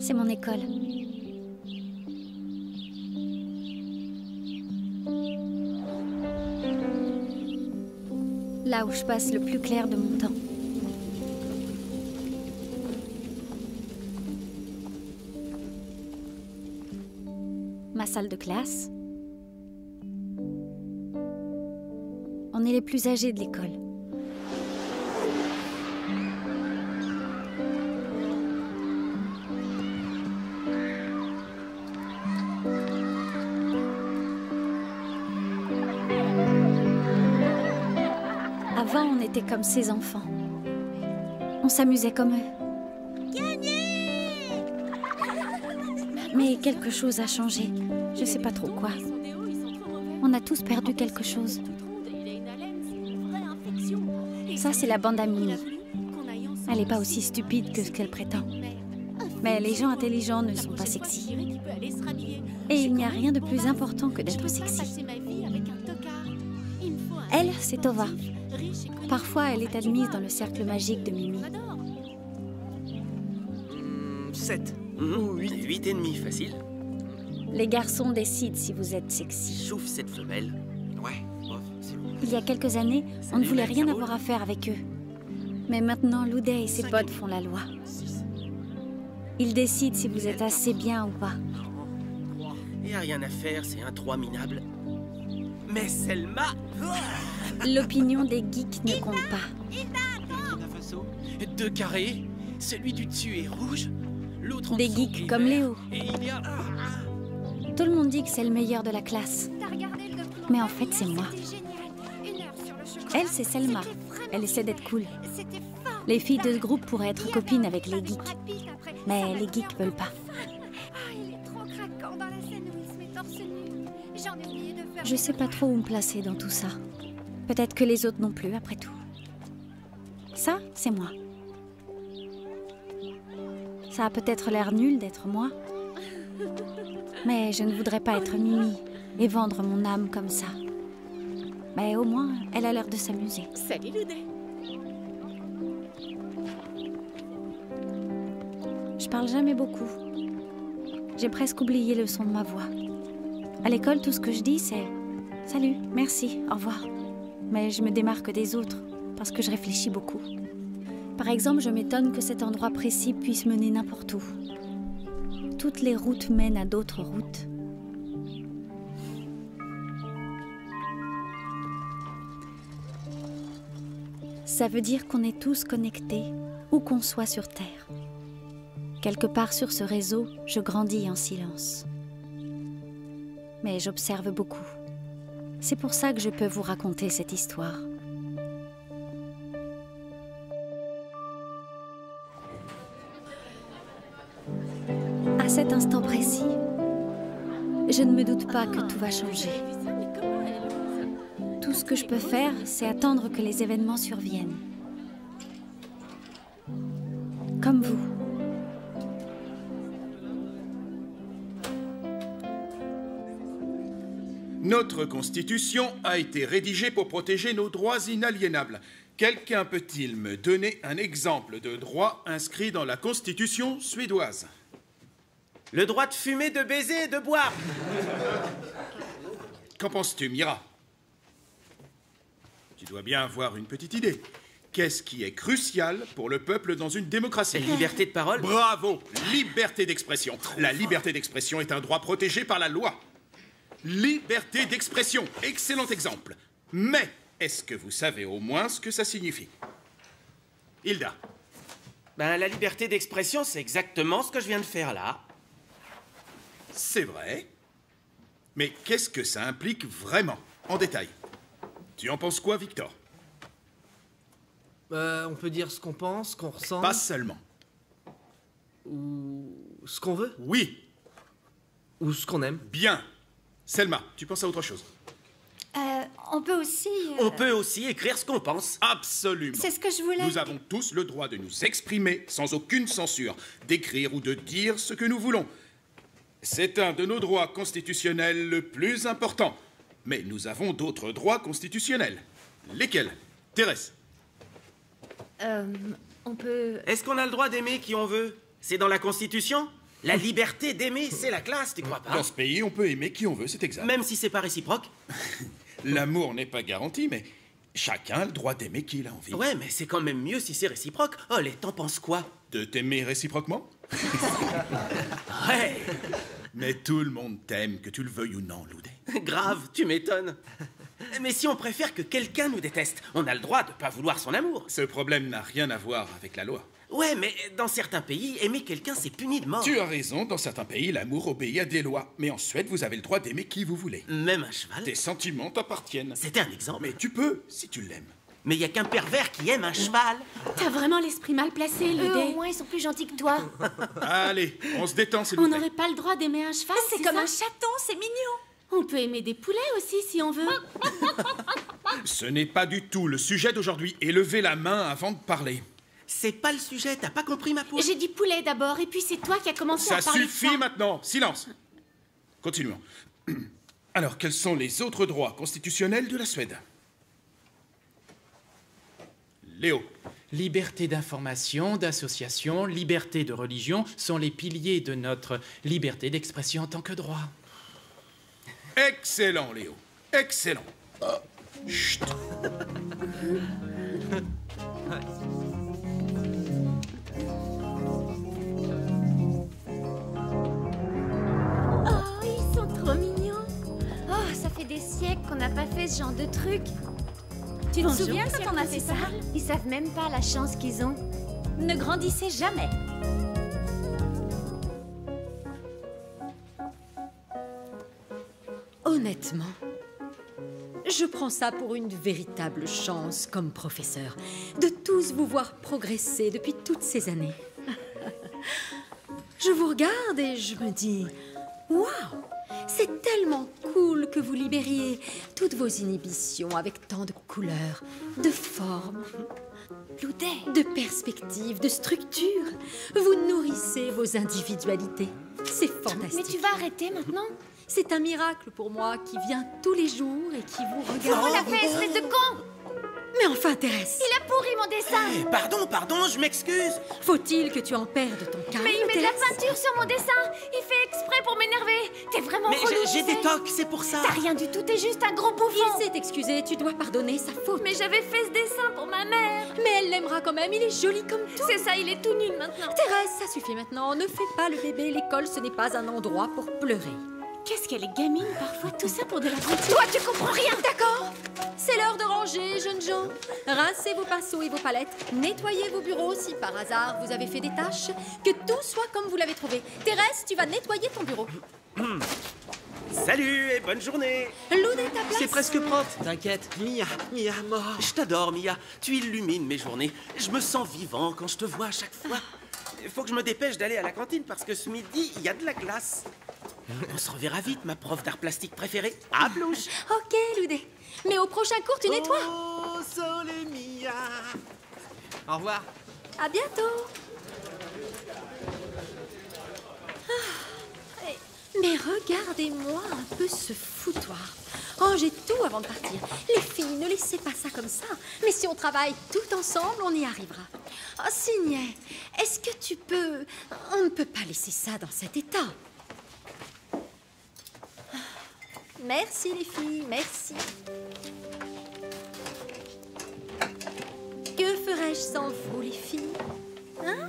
C'est mon école. Là où je passe le plus clair de mon temps. Ma salle de classe. On est les plus âgés de l'école. Avant, on était comme ces enfants. On s'amusait comme eux. Gagné! Mais quelque chose a changé. Je sais pas trop quoi. On a tous perdu quelque chose. Ça, c'est la bande à Mimi. Elle n'est pas aussi stupide que ce qu'elle prétend. Mais les gens intelligents ne sont pas sexy. Et il n'y a rien de plus important que d'être sexy. Elle, c'est Tova. Parfois, elle est admise dans le cercle magique de Mimi. 7 ou 8. 8 et demi, facile. Les garçons décident si vous êtes sexy. Sauf cette femelle. Ouais, c'est bon. Il y a quelques années, on ne voulait rien avoir à faire avec eux. Mais maintenant, Loudet et ses potes font la loi. Ils décident si vous êtes assez bien ou pas. Il n'y a rien à faire, c'est un 3 minable. Mais Selma... L'opinion des geeks ne compte pas. 2 carrés, celui du dessus est rouge, l'autre en des dessous geeks est comme vert, Léo. Et il y a... Tout le monde dit que c'est le meilleur de la classe. Mais en fait, c'est moi. Elle, c'est Selma. Elle essaie d'être cool. Les filles de ce groupe pourraient être copines avec les geeks. Mais les geeks veulent pas. Je sais pas trop où me placer dans tout ça. Peut-être que les autres non plus, après tout. Ça, c'est moi. Ça a peut-être l'air nul d'être moi. Mais je ne voudrais pas être Mimi et vendre mon âme comme ça. Mais au moins, elle a l'air de s'amuser. Salut Loudet. Je parle jamais beaucoup. J'ai presque oublié le son de ma voix. À l'école, tout ce que je dis, c'est « Salut, merci, au revoir ». Mais je me démarque des autres parce que je réfléchis beaucoup. Par exemple, je m'étonne que cet endroit précis puisse mener n'importe où. Toutes les routes mènent à d'autres routes. Ça veut dire qu'on est tous connectés, où qu'on soit sur Terre. Quelque part sur ce réseau, je grandis en silence. Mais j'observe beaucoup. C'est pour ça que je peux vous raconter cette histoire. À cet instant précis, je ne me doute pas que tout va changer. Tout ce que je peux faire, c'est attendre que les événements surviennent. Comme vous. Notre Constitution a été rédigée pour protéger nos droits inaliénables. Quelqu'un peut-il me donner un exemple de droit inscrit dans la Constitution suédoise? Le droit de fumer, de baiser et de boire. Qu'en penses-tu, Mira? Tu dois bien avoir une petite idée. Qu'est-ce qui est crucial pour le peuple dans une démocratie? Liberté de parole. Bravo! Liberté d'expression. La liberté d'expression est un droit protégé par la loi. Liberté d'expression. Excellent exemple. Mais est-ce que vous savez au moins ce que ça signifie? Hilda? Ben, la liberté d'expression, c'est exactement ce que je viens de faire là. C'est vrai. Mais qu'est-ce que ça implique vraiment, en détail? Tu en penses quoi, Victor? On peut dire ce qu'on pense, ce qu'on ressent. Pas seulement. Ou ce qu'on veut. Oui. Ou ce qu'on aime. Bien. Selma, tu penses à autre chose? On peut aussi... On peut aussi écrire ce qu'on pense. Absolument. C'est ce que je voulais. Nous avons tous le droit de nous exprimer sans aucune censure, d'écrire ou de dire ce que nous voulons. C'est un de nos droits constitutionnels le plus important. Mais nous avons d'autres droits constitutionnels. Lesquels? Thérèse? On peut... Est-ce qu'on a le droit d'aimer qui on veut? C'est dans la Constitution? La liberté d'aimer, c'est la classe, tu crois pas? Dans ce pays, on peut aimer qui on veut, c'est exact. Même si c'est pas réciproque? L'amour n'est pas garanti, mais chacun a le droit d'aimer qui il a envie. Ouais, mais c'est quand même mieux si c'est réciproque. Oh, t'en penses quoi? De t'aimer réciproquement? Ouais. Mais tout le monde t'aime, que tu le veuilles ou non, Loudé. Grave, tu m'étonnes. Mais si on préfère que quelqu'un nous déteste, on a le droit de pas vouloir son amour. Ce problème n'a rien à voir avec la loi. Ouais, mais dans certains pays, aimer quelqu'un, c'est puni de mort. Tu as raison, dans certains pays, l'amour obéit à des lois. Mais en Suède, vous avez le droit d'aimer qui vous voulez. Même un cheval. Tes sentiments t'appartiennent. C'était un exemple. Mais tu peux, si tu l'aimes. Mais il y a qu'un pervers qui aime un cheval. T'as vraiment l'esprit mal placé, Eux, Ludé. au moins, ils sont plus gentils que toi. Allez, on se détend, s'il vous On plaît. n'aurait pas le droit d'aimer un cheval, C'est comme ça un chaton, c'est mignon. On peut aimer des poulets aussi, si on veut. Ce n'est pas du tout le sujet d'aujourd'hui. Et levez la main avant de parler. C'est pas le sujet, t'as pas compris ma poule? J'ai dit poulet d'abord, et puis c'est toi qui as commencé Ça à parler de suffit ça. maintenant. Silence. Continuons. Alors, quels sont les autres droits constitutionnels de la Suède? Léo. Liberté d'information, d'association, liberté de religion sont les piliers de notre liberté d'expression en tant que droit. Excellent, Léo. Excellent. Chut. Oh, ils sont trop mignons. Oh, ça fait des siècles qu'on n'a pas fait ce genre de truc. Tu te Bonjour, souviens monsieur quand on le a fait ça? principal. Ils savent même pas la chance qu'ils ont. Ne grandissez jamais. Honnêtement, je prends ça pour une véritable chance comme professeur, de tous vous voir progresser depuis toutes ces années. Je vous regarde et je me dis, waouh, c'est tellement cool que vous libériez toutes vos inhibitions avec tant de couleurs, de formes, de perspectives, de structures. Vous nourrissez vos individualités. C'est fantastique. Mais tu vas arrêter maintenant? C'est un miracle pour moi qui vient tous les jours et qui vous regarde. Oh, la fait, espèce de con! Mais enfin, Thérèse, Il a pourri mon dessin! Eh, pardon, je m'excuse. faut-il que tu en perdes ton calme, Mais il met de la Thérèse? peinture sur mon dessin! Il fait exprès pour m'énerver! T'es vraiment Mais relou, j'ai tu des sais. tocs, c'est pour ça. T'as rien du tout, t'es juste un gros bouffon! Il s'est excusé, tu dois pardonner sa faute. Mais j'avais fait ce dessin pour ma mère! Mais elle l'aimera quand même, il est joli comme tout. C'est ça, il est tout nul maintenant! Thérèse, ça suffit maintenant, ne fais pas le bébé, l'école ce n'est pas un endroit pour pleurer. Qu'est-ce qu'elle est gamine parfois, tout ça pour de la peinture. Toi, tu comprends rien! D'accord, c'est l'heure de ranger, jeunes gens. Rincez vos pinceaux et vos palettes, nettoyez vos bureaux si par hasard vous avez fait des tâches, que tout soit comme vous l'avez trouvé. Thérèse, tu vas nettoyer ton bureau. Salut et bonne journée. Loudé ta place. C'est presque propre. T'inquiète. Mia, mort. Je t'adore, Mia. Tu illumines mes journées. Je me sens vivant quand je te vois à chaque fois. Il faut que je me dépêche d'aller à la cantine parce que ce midi, il y a de la glace. On se reverra vite, ma prof d'art plastique préférée. À blouche. Ok, Loudé. Mais au prochain cours, tu nettoies. Oh, sole Mia. Au revoir. À bientôt. Mais regardez-moi un peu ce foutoir. Rangez tout avant de partir. Les filles, ne laissez pas ça comme ça. Mais si on travaille tout ensemble, on y arrivera. Oh, Signet, est-ce que tu peux... On ne peut pas laisser ça dans cet état. Merci les filles, merci. Que ferais-je sans vous les filles? Hein?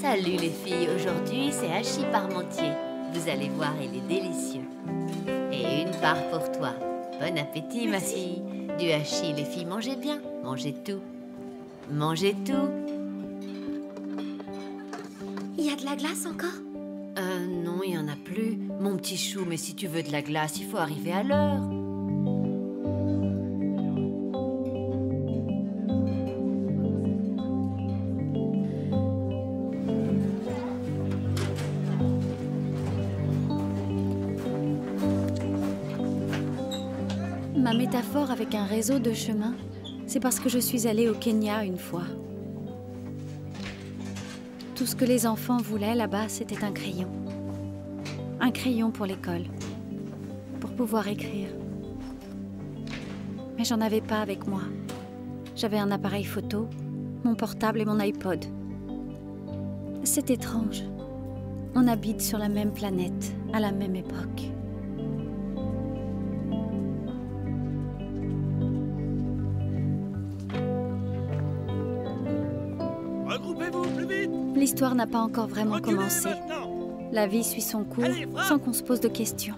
Salut les filles, aujourd'hui c'est hachis parmentier. Vous allez voir, il est délicieux. Et une part pour toi. Bon appétit ma fille. Du hachis, les filles, mangez bien. Mangez tout. Mangez tout. Il y a de la glace encore? Non, il n'y en a plus. Mon petit chou, mais si tu veux de la glace, il faut arriver à l'heure. Ma métaphore avec un réseau de chemins, c'est parce que je suis allée au Kenya une fois. Tout ce que les enfants voulaient là-bas, c'était un crayon. Un crayon pour l'école, pour pouvoir écrire. Mais j'en avais pas avec moi. J'avais un appareil photo, mon portable et mon iPod. C'est étrange. On habite sur la même planète, à la même époque. Regroupez-vous plus vite. L'histoire n'a pas encore vraiment Reculez commencé. maintenant. La vie suit son cours Allez, frappe. sans qu'on se pose de questions.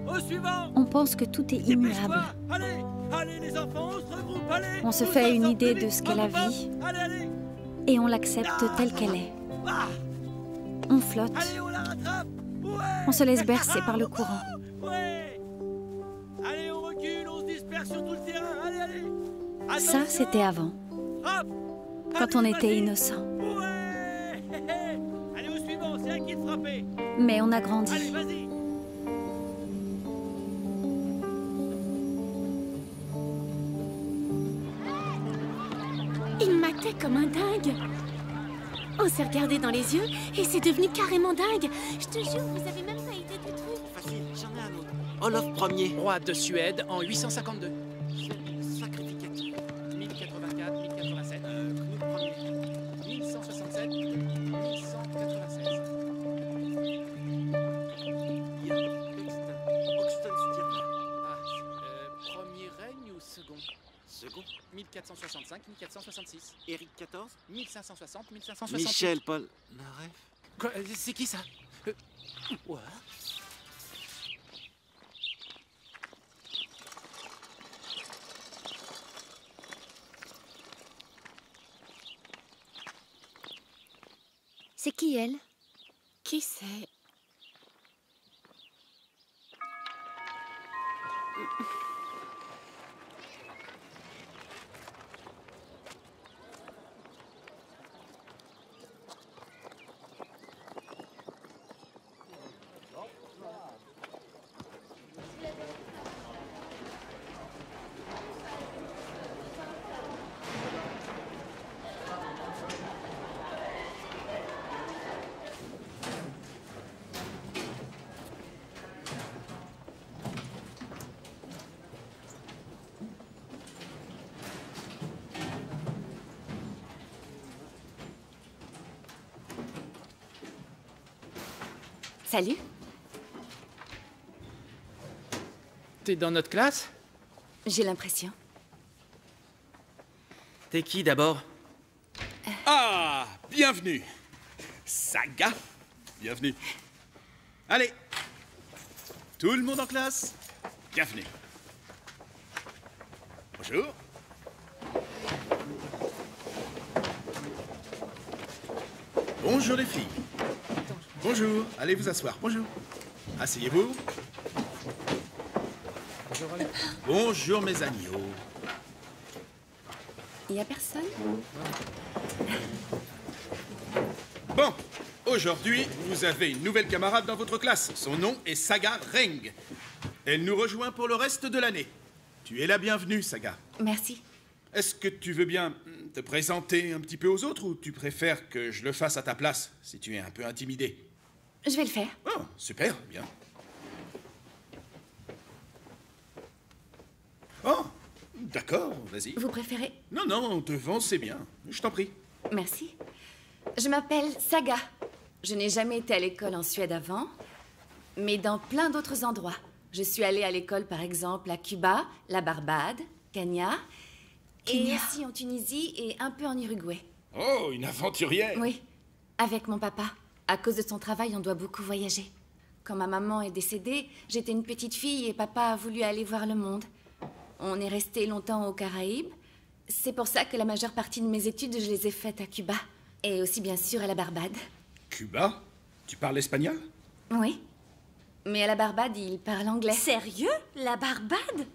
Au suivant. On pense que tout est immuable. Dépêche-toi. Allez, allez les enfants, on se regroupe, allez. On se On fait une s'en idée plus de vite. ce qu'est la Hop, hop, vie hop. Allez, allez. et on l'accepte telle qu'elle est. Ah, On flotte, allez, on la rattrape. Ouais. on se laisse bercer par le courant. Ouais. Allez, on recule, on se disperse sur tout le terrain. Allez, allez. Ça, Attention. c'était avant, Hop. quand on Allez, était vas-y. innocent. Ouais. Allez, au suivant, c'est à qui de frapper. Mais on a Allez, grandi. vas-y. Il matait comme un dingue. On s'est regardé dans les yeux et c'est devenu carrément dingue. Je te jure, vous avez même pas idée du truc. Facile, j'en ai un autre. Olaf Ier. Roi de Suède en 852. Sacrificateur. 1084, 1087, Knut Ier. 1167, 1196. Ian Oxenstierna. Ah, premier règne ou second? Second. 1465, 1466. Éric XIV. 1560, 1568. Michel Paul Naref. Quoi, c'est qui ça? What? C'est qui elle? Qui c'est? Salut. T'es dans notre classe? J'ai l'impression. T'es qui d'abord? Ah, bienvenue. Saga, bienvenue. Allez, tout le monde en classe, bienvenue. Bonjour. Bonjour les filles. Bonjour, allez vous asseoir, bonjour. Asseyez-vous. Bonjour mes agneaux. Il y a personne? Bon, aujourd'hui, vous avez une nouvelle camarade dans votre classe. Son nom est Saga Reng. Elle nous rejoint pour le reste de l'année. Tu es la bienvenue, Saga. Merci. Est-ce que tu veux bien te présenter un petit peu aux autres ou tu préfères que je le fasse à ta place, si tu es un peu intimidé? Je vais le faire. Oh, super, bien. Oh, d'accord, vas-y. Vous préférez? Non, non, devant, c'est bien. Je t'en prie. Merci. Je m'appelle Saga. Je n'ai jamais été à l'école en Suède avant, mais dans plein d'autres endroits. Je suis allée à l'école, par exemple, à Cuba, la Barbade, Kenya, et aussi en Tunisie et un peu en Uruguay. Oh, une aventurière. Oui, avec mon papa. À cause de son travail, on doit beaucoup voyager. Quand ma maman est décédée, j'étais une petite fille et papa a voulu aller voir le monde. On est resté longtemps aux Caraïbes. C'est pour ça que la majeure partie de mes études, je les ai faites à Cuba. Et aussi, bien sûr, à la Barbade. Cuba? Tu parles espagnol? Oui. Mais à la Barbade, ils parlent anglais. Sérieux? La Barbade?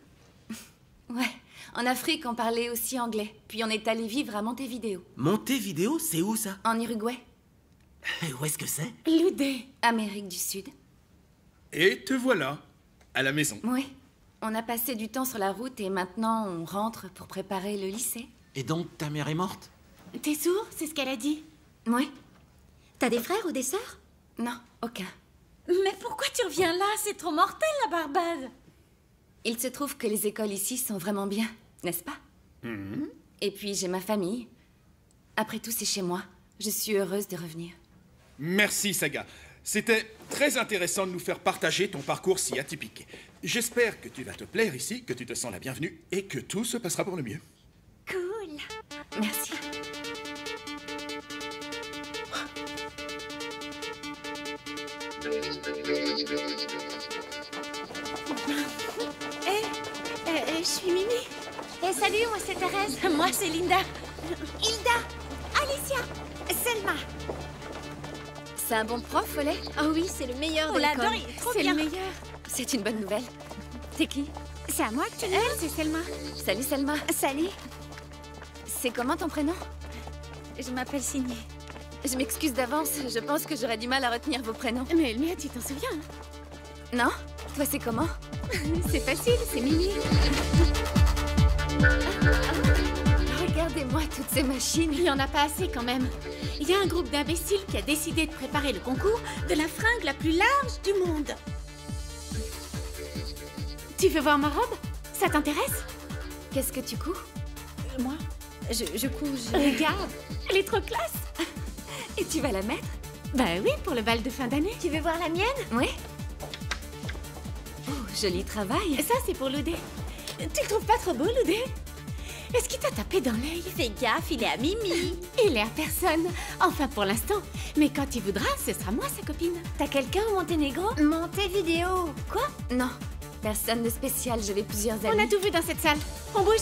Ouais. En Afrique, on parlait aussi anglais. Puis on est allé vivre à Montevideo, Montevideo, c'est où ça? en Uruguay. Et où est-ce que c'est? Loudé, Amérique du Sud. Et te voilà, à la maison. Oui. On a passé du temps sur la route et maintenant on rentre pour préparer le lycée. Et donc, ta mère est morte? T'es sourd? C'est ce qu'elle a dit. Oui. T'as des frères ou des sœurs? Non, aucun. Mais pourquoi tu reviens là? C'est trop mortel, la Barbade. Il se trouve que les écoles ici sont vraiment bien. n'est-ce pas? Et puis j'ai ma famille. Après tout, c'est chez moi. Je suis heureuse de revenir. Merci, Saga. C'était très intéressant de nous faire partager ton parcours si atypique. J'espère que tu vas te plaire ici, que tu te sens la bienvenue et que tout se passera pour le mieux. Cool. Merci. Je suis Mimi. Et salut, moi c'est Thérèse. Moi, c'est Linda. Hilda. Alicia. Selma. C'est un bon prof, Follet? Oh oui, c'est le meilleur On de l'école. l'adore, il est trop C'est bien. le meilleur. C'est une bonne nouvelle. T'es qui? C'est à moi que tu Elle, c'est Selma. Salut, Selma. Salut. C'est comment ton prénom? Je m'appelle Signé. Je m'excuse d'avance. Je pense que j'aurais du mal à retenir vos prénoms. Mais le mien, tu t'en souviens? Non? Toi, c'est comment? C'est facile, c'est Mimi. Regardez-moi toutes ces machines. Il n'y en a pas assez quand même. Il y a un groupe d'imbéciles qui a décidé de préparer le concours de la fringue la plus large du monde. Tu veux voir ma robe? Ça t'intéresse? Qu'est-ce que tu couds? Moi, je couds. Regarde, elle est trop classe. Et tu vas la mettre? Bah oui, pour le bal de fin d'année. Tu veux voir la mienne? Oui. Oh, joli travail. Ça, c'est pour Loudé. Tu le trouves pas trop beau, Loudé? Est-ce qu'il t'a tapé dans l'œil? Fais gaffe, il est à Mimi. Il est à personne. Enfin, pour l'instant. Mais quand il voudra, ce sera moi, sa copine. T'as quelqu'un au Monténégro? Montevideo. Quoi? Non, personne de spécial. J'avais plusieurs amis. On a tout vu dans cette salle. On bouge.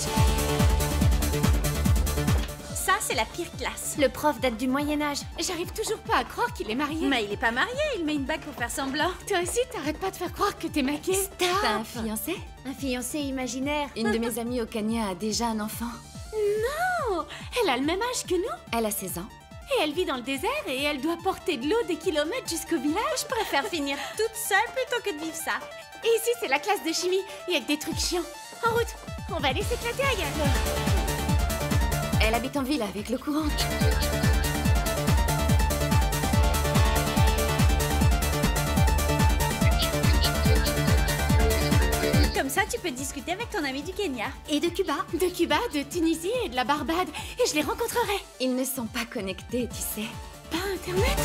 Ça, c'est la pire classe. Le prof date du Moyen-Âge. J'arrive toujours pas à croire qu'il est marié. Mais il est pas marié, il met une bague pour faire semblant. Toi aussi, t'arrêtes pas de faire croire que t'es maquée. T'as un fiancé? Un fiancé imaginaire. Une de mes amies au Kenya a déjà un enfant. Non, elle a le même âge que nous. Elle a 16 ans. Et elle vit dans le désert et elle doit porter de l'eau des kilomètres jusqu'au village. Je préfère finir toute seule plutôt que de vivre ça. Et ici, c'est la classe de chimie. Il y a que des trucs chiants. En route, on va aller s'éclater ailleurs. Elle habite en ville avec le courant. Comme ça, tu peux discuter avec ton ami du Kenya. Et de Cuba. De Cuba, de Tunisie et de la Barbade. Et je les rencontrerai. Ils ne sont pas connectés, tu sais. Pas Internet?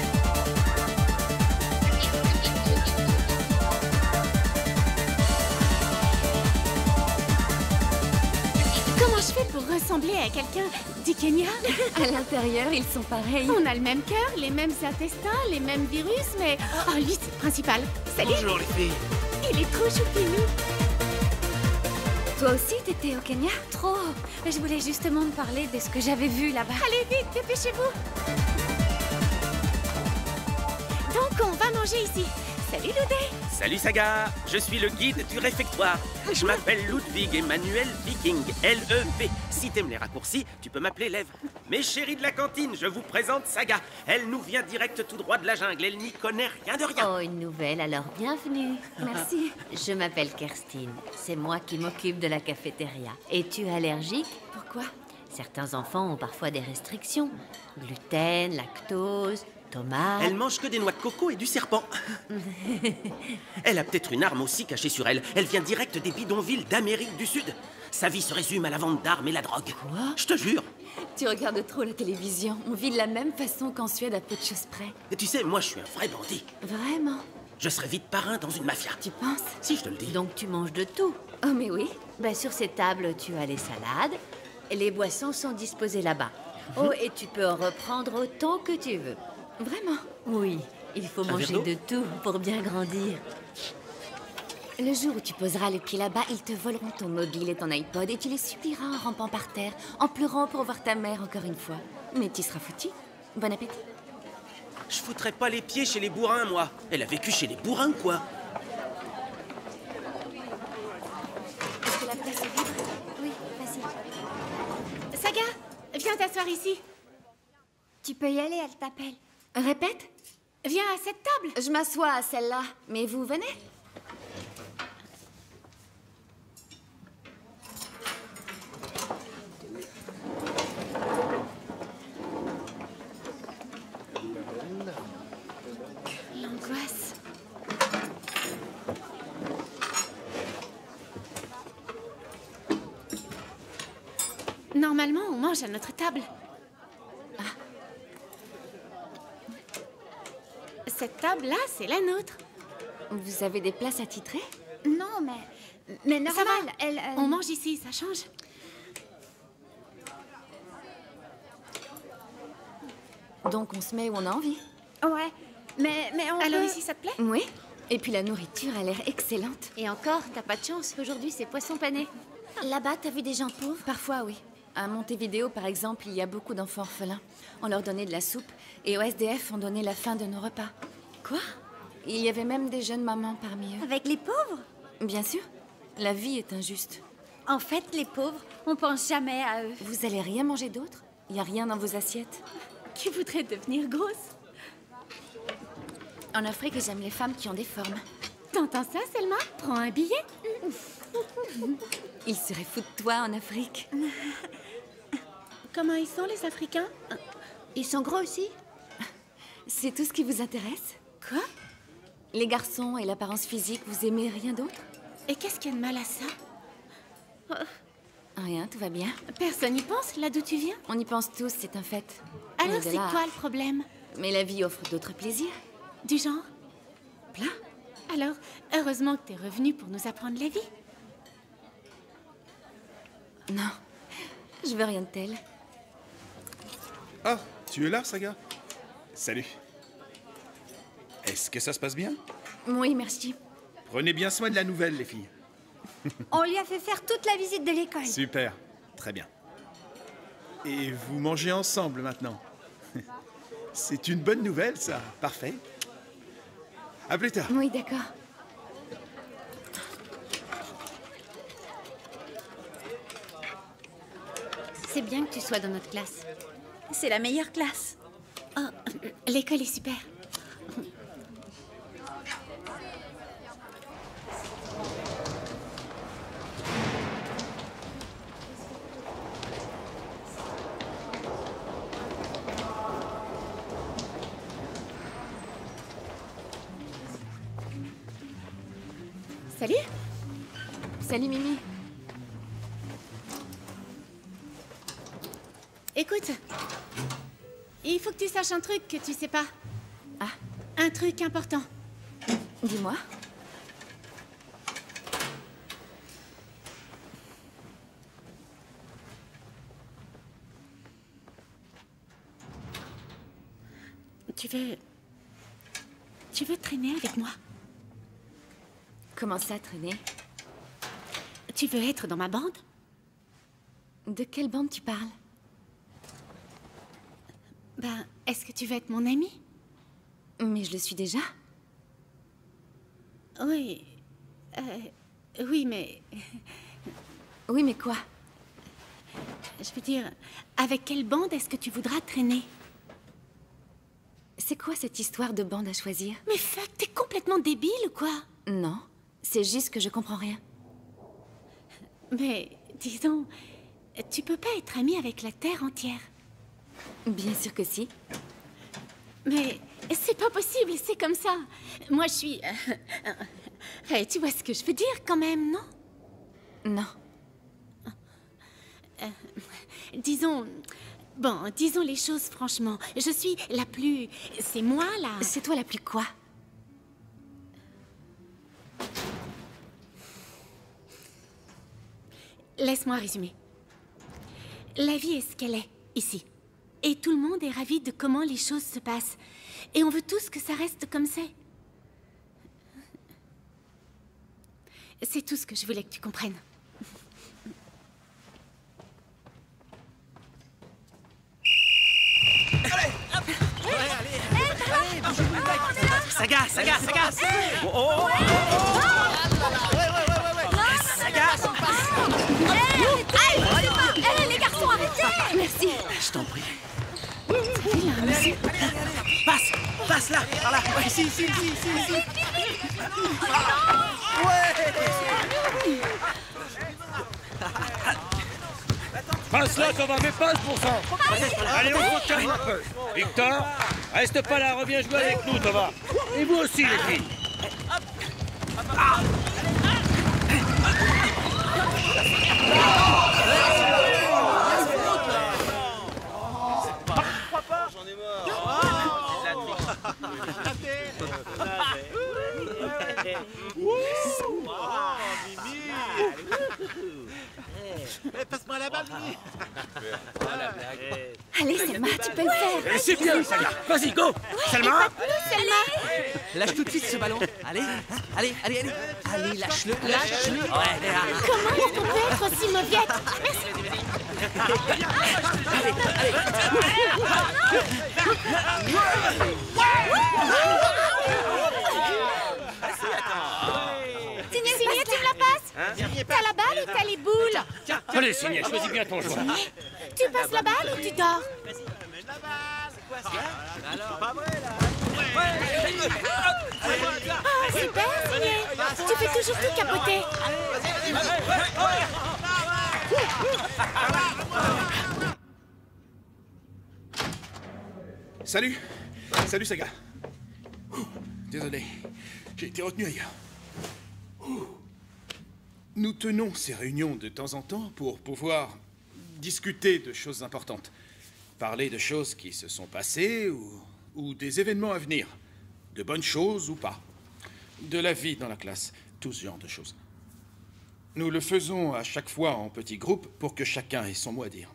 Comment je fais pour ressembler à quelqu'un du Kenya? À l'intérieur, ils sont pareils. On a le même cœur, les mêmes intestins, les mêmes virus, mais... Oh, lui, c'est le principal. Salut. Bonjour les filles. Il est trop choupinou. Toi aussi, t'étais au Kenya? Trop. Je voulais justement te parler de ce que j'avais vu là-bas. Allez, vite, dépêchez-vous. Donc, on va manger ici. Salut, Loudé. Salut Saga, je suis le guide du réfectoire. Je m'appelle Ludwig Emmanuel Viking, L-E-V. Si t'aimes les raccourcis, tu peux m'appeler Lève. Mes chéris de la cantine, je vous présente Saga. Elle nous vient direct tout droit de la jungle, elle n'y connaît rien de rien. Oh, une nouvelle, alors bienvenue. Merci. Je m'appelle Kerstin. C'est moi qui m'occupe de la cafétéria. Es-tu allergique? Pourquoi? Certains enfants ont parfois des restrictions. Gluten, lactose, tomates... Elle mange que des noix de coco et du serpent. Elle a peut-être une arme aussi cachée sur elle. Elle vient direct des bidonvilles d'Amérique du Sud. Sa vie se résume à la vente d'armes et la drogue. Quoi? Je te jure. Tu regardes trop la télévision. On vit de la même façon qu'en Suède à peu de choses près. Et tu sais, moi je suis un vrai bandit. Vraiment? Je serais vite parrain dans une mafia. Tu penses? Si, je te le dis. Donc tu manges de tout. Oh, mais oui. Ben, sur ces tables, tu as les salades. Les boissons sont disposées là-bas. Oh, et tu peux en reprendre autant que tu veux. Vraiment? Oui, il faut Un manger verre d'eau de tout pour bien grandir. Le jour où tu poseras le pied là-bas, ils te voleront ton mobile et ton iPod et tu les supplieras en rampant par terre, en pleurant pour voir ta mère encore une fois. Mais tu seras foutu. Bon appétit. Je foutrais pas les pieds chez les bourrins, moi. Elle a vécu chez les bourrins, quoi. Est-ce que la place est libre? Oui, vas-y. Saga, viens t'asseoir ici. Tu peux y aller, elle t'appelle. Répète. Viens à cette table. Je m'assois à celle-là. Mais vous venez? L'angoisse. Normalement, on mange à notre table. Cette table-là, c'est la nôtre. Vous avez des places attitrées? Non, mais Ça normal, va. elle... On mange ici, ça change. Donc on se met où on a envie. Ouais, mais on Alors peut... ici, ça te plaît? Oui. Et puis la nourriture a l'air excellente. Et encore, t'as pas de chance. Aujourd'hui, c'est poisson pané. Là-bas, t'as vu des gens pauvres? Parfois, oui. À Montevideo, par exemple, il y a beaucoup d'enfants orphelins. On leur donnait de la soupe. Et au SDF, on donnait la fin de nos repas. Quoi? Il y avait même des jeunes mamans parmi eux. Avec les pauvres? Bien sûr. La vie est injuste. En fait, les pauvres, on pense jamais à eux. Vous allez rien manger d'autre? Il n'y a rien dans vos assiettes? Tu voudrais devenir grosse? En Afrique, j'aime les femmes qui ont des formes. T'entends ça, Selma? Prends un billet. Ils seraient fous de toi en Afrique. Comment ils sont, les Africains? Ils sont gros aussi? C'est tout ce qui vous intéresse? Quoi? Les garçons et l'apparence physique, vous aimez rien d'autre? Et qu'est-ce qu'il y a de mal à ça? Rien, tout va bien. Personne n'y pense, là d'où tu viens? On y pense tous, c'est un fait. Alors Mais de c'est là- quoi le problème? Mais la vie offre d'autres plaisirs. Du genre? Plein. Alors, heureusement que t'es revenu pour nous apprendre la vie. Non, je veux rien de tel. Ah, tu es là, Saga? Salut. Est-ce que ça se passe bien? Oui, merci. Prenez bien soin de la nouvelle, les filles. On lui a fait faire toute la visite de l'école. Super, très bien. Et vous mangez ensemble maintenant. C'est une bonne nouvelle, ça. Parfait. À plus tard. Oui, d'accord. C'est bien que tu sois dans notre classe. C'est la meilleure classe. Oh, l'école est super. Salut. Salut, Mimi. Écoute, il faut que tu saches un truc que tu sais pas. Ah, Un truc important. dis-moi. Tu veux traîner avec moi? Comment ça, traîner? Tu veux être dans ma bande? De quelle bande tu parles? Ben, est-ce que tu veux être mon ami? Mais je le suis déjà. Oui. Oui, mais... Oui, mais quoi? Je veux dire, avec quelle bande est-ce que tu voudras traîner? C'est quoi cette histoire de bande à choisir? Mais fuck, t'es complètement débile ou quoi? Non, c'est juste que je comprends rien. Mais, disons, tu peux pas être ami avec la Terre entière. Bien sûr que si. Mais c'est pas possible, c'est comme ça. Moi, je suis... tu vois ce que je veux dire quand même, non? Non. Disons... Bon, disons les choses franchement. Je suis la plus... C'est moi, là. C'est toi la plus quoi? Laisse-moi résumer. La vie est ce qu'elle est, ici. Et tout le monde est ravi de comment les choses se passent. Et on veut tous que ça reste comme c'est. C'est tout ce que je voulais que tu comprennes. Saga! Oh, oh, oh, oh. Saga! Les garçons, arrêtez! Merci. Je t'en prie. Passe là, par là. Ouais, ici. Passe là, ça va, mais passe pour ça. Allez, on se calme un peu. Victor, reste pas là, reviens jouer avec nous, Thomas. Et vous aussi, les filles. passe-moi la balle. Allez, Selma, tu peux le faire. C'est bien, Saga. Vas-y, go. Selma. Lâche tout de suite ce ballon. Allez, hein, allez. Allez, lâche-le. Ouais, Comment est-ce qu'on peut être aussi mauviette? Signé, tu me la passes? T'as la balle ou t'as les boules? Allez, Signé, choisis bien ton joueur. Tu passes la balle ou tu dors? Oh, super, Signé. Tu fais toujours tout capoter. Salut. Salut, Saga. Désolé, j'ai été retenu ailleurs. Nous tenons ces réunions de temps en temps pour pouvoir discuter de choses importantes. Parler de choses qui se sont passées ou des événements à venir. De bonnes choses ou pas. De la vie dans la classe. Tout ce genre de choses. Nous le faisons à chaque fois en petits groupes pour que chacun ait son mot à dire.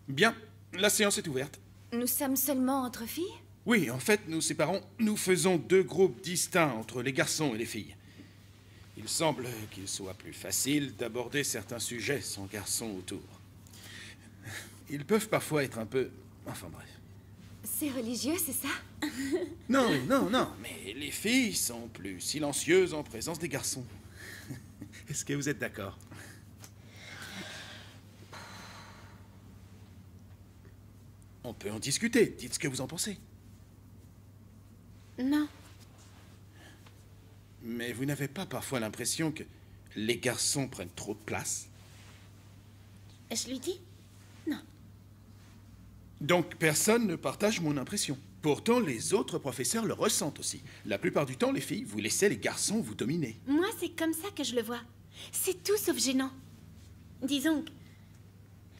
Bien, la séance est ouverte. Nous sommes seulement entre filles? Oui, en fait, nous faisons 2 groupes distincts entre les garçons et les filles. Il semble qu'il soit plus facile d'aborder certains sujets sans garçons autour. Ils peuvent parfois être un peu... Enfin bref. C'est religieux, c'est ça? Non, mais les filles sont plus silencieuses en présence des garçons. Est-ce que vous êtes d'accord? On peut en discuter. Dites ce que vous en pensez. Non. Mais vous n'avez pas parfois l'impression que les garçons prennent trop de place? Je lui dis? Non. Donc personne ne partage mon impression. Pourtant, les autres professeurs le ressentent aussi. La plupart du temps, les filles, vous laissez les garçons vous dominer. Moi, c'est comme ça que je le vois. C'est tout sauf gênant. Disons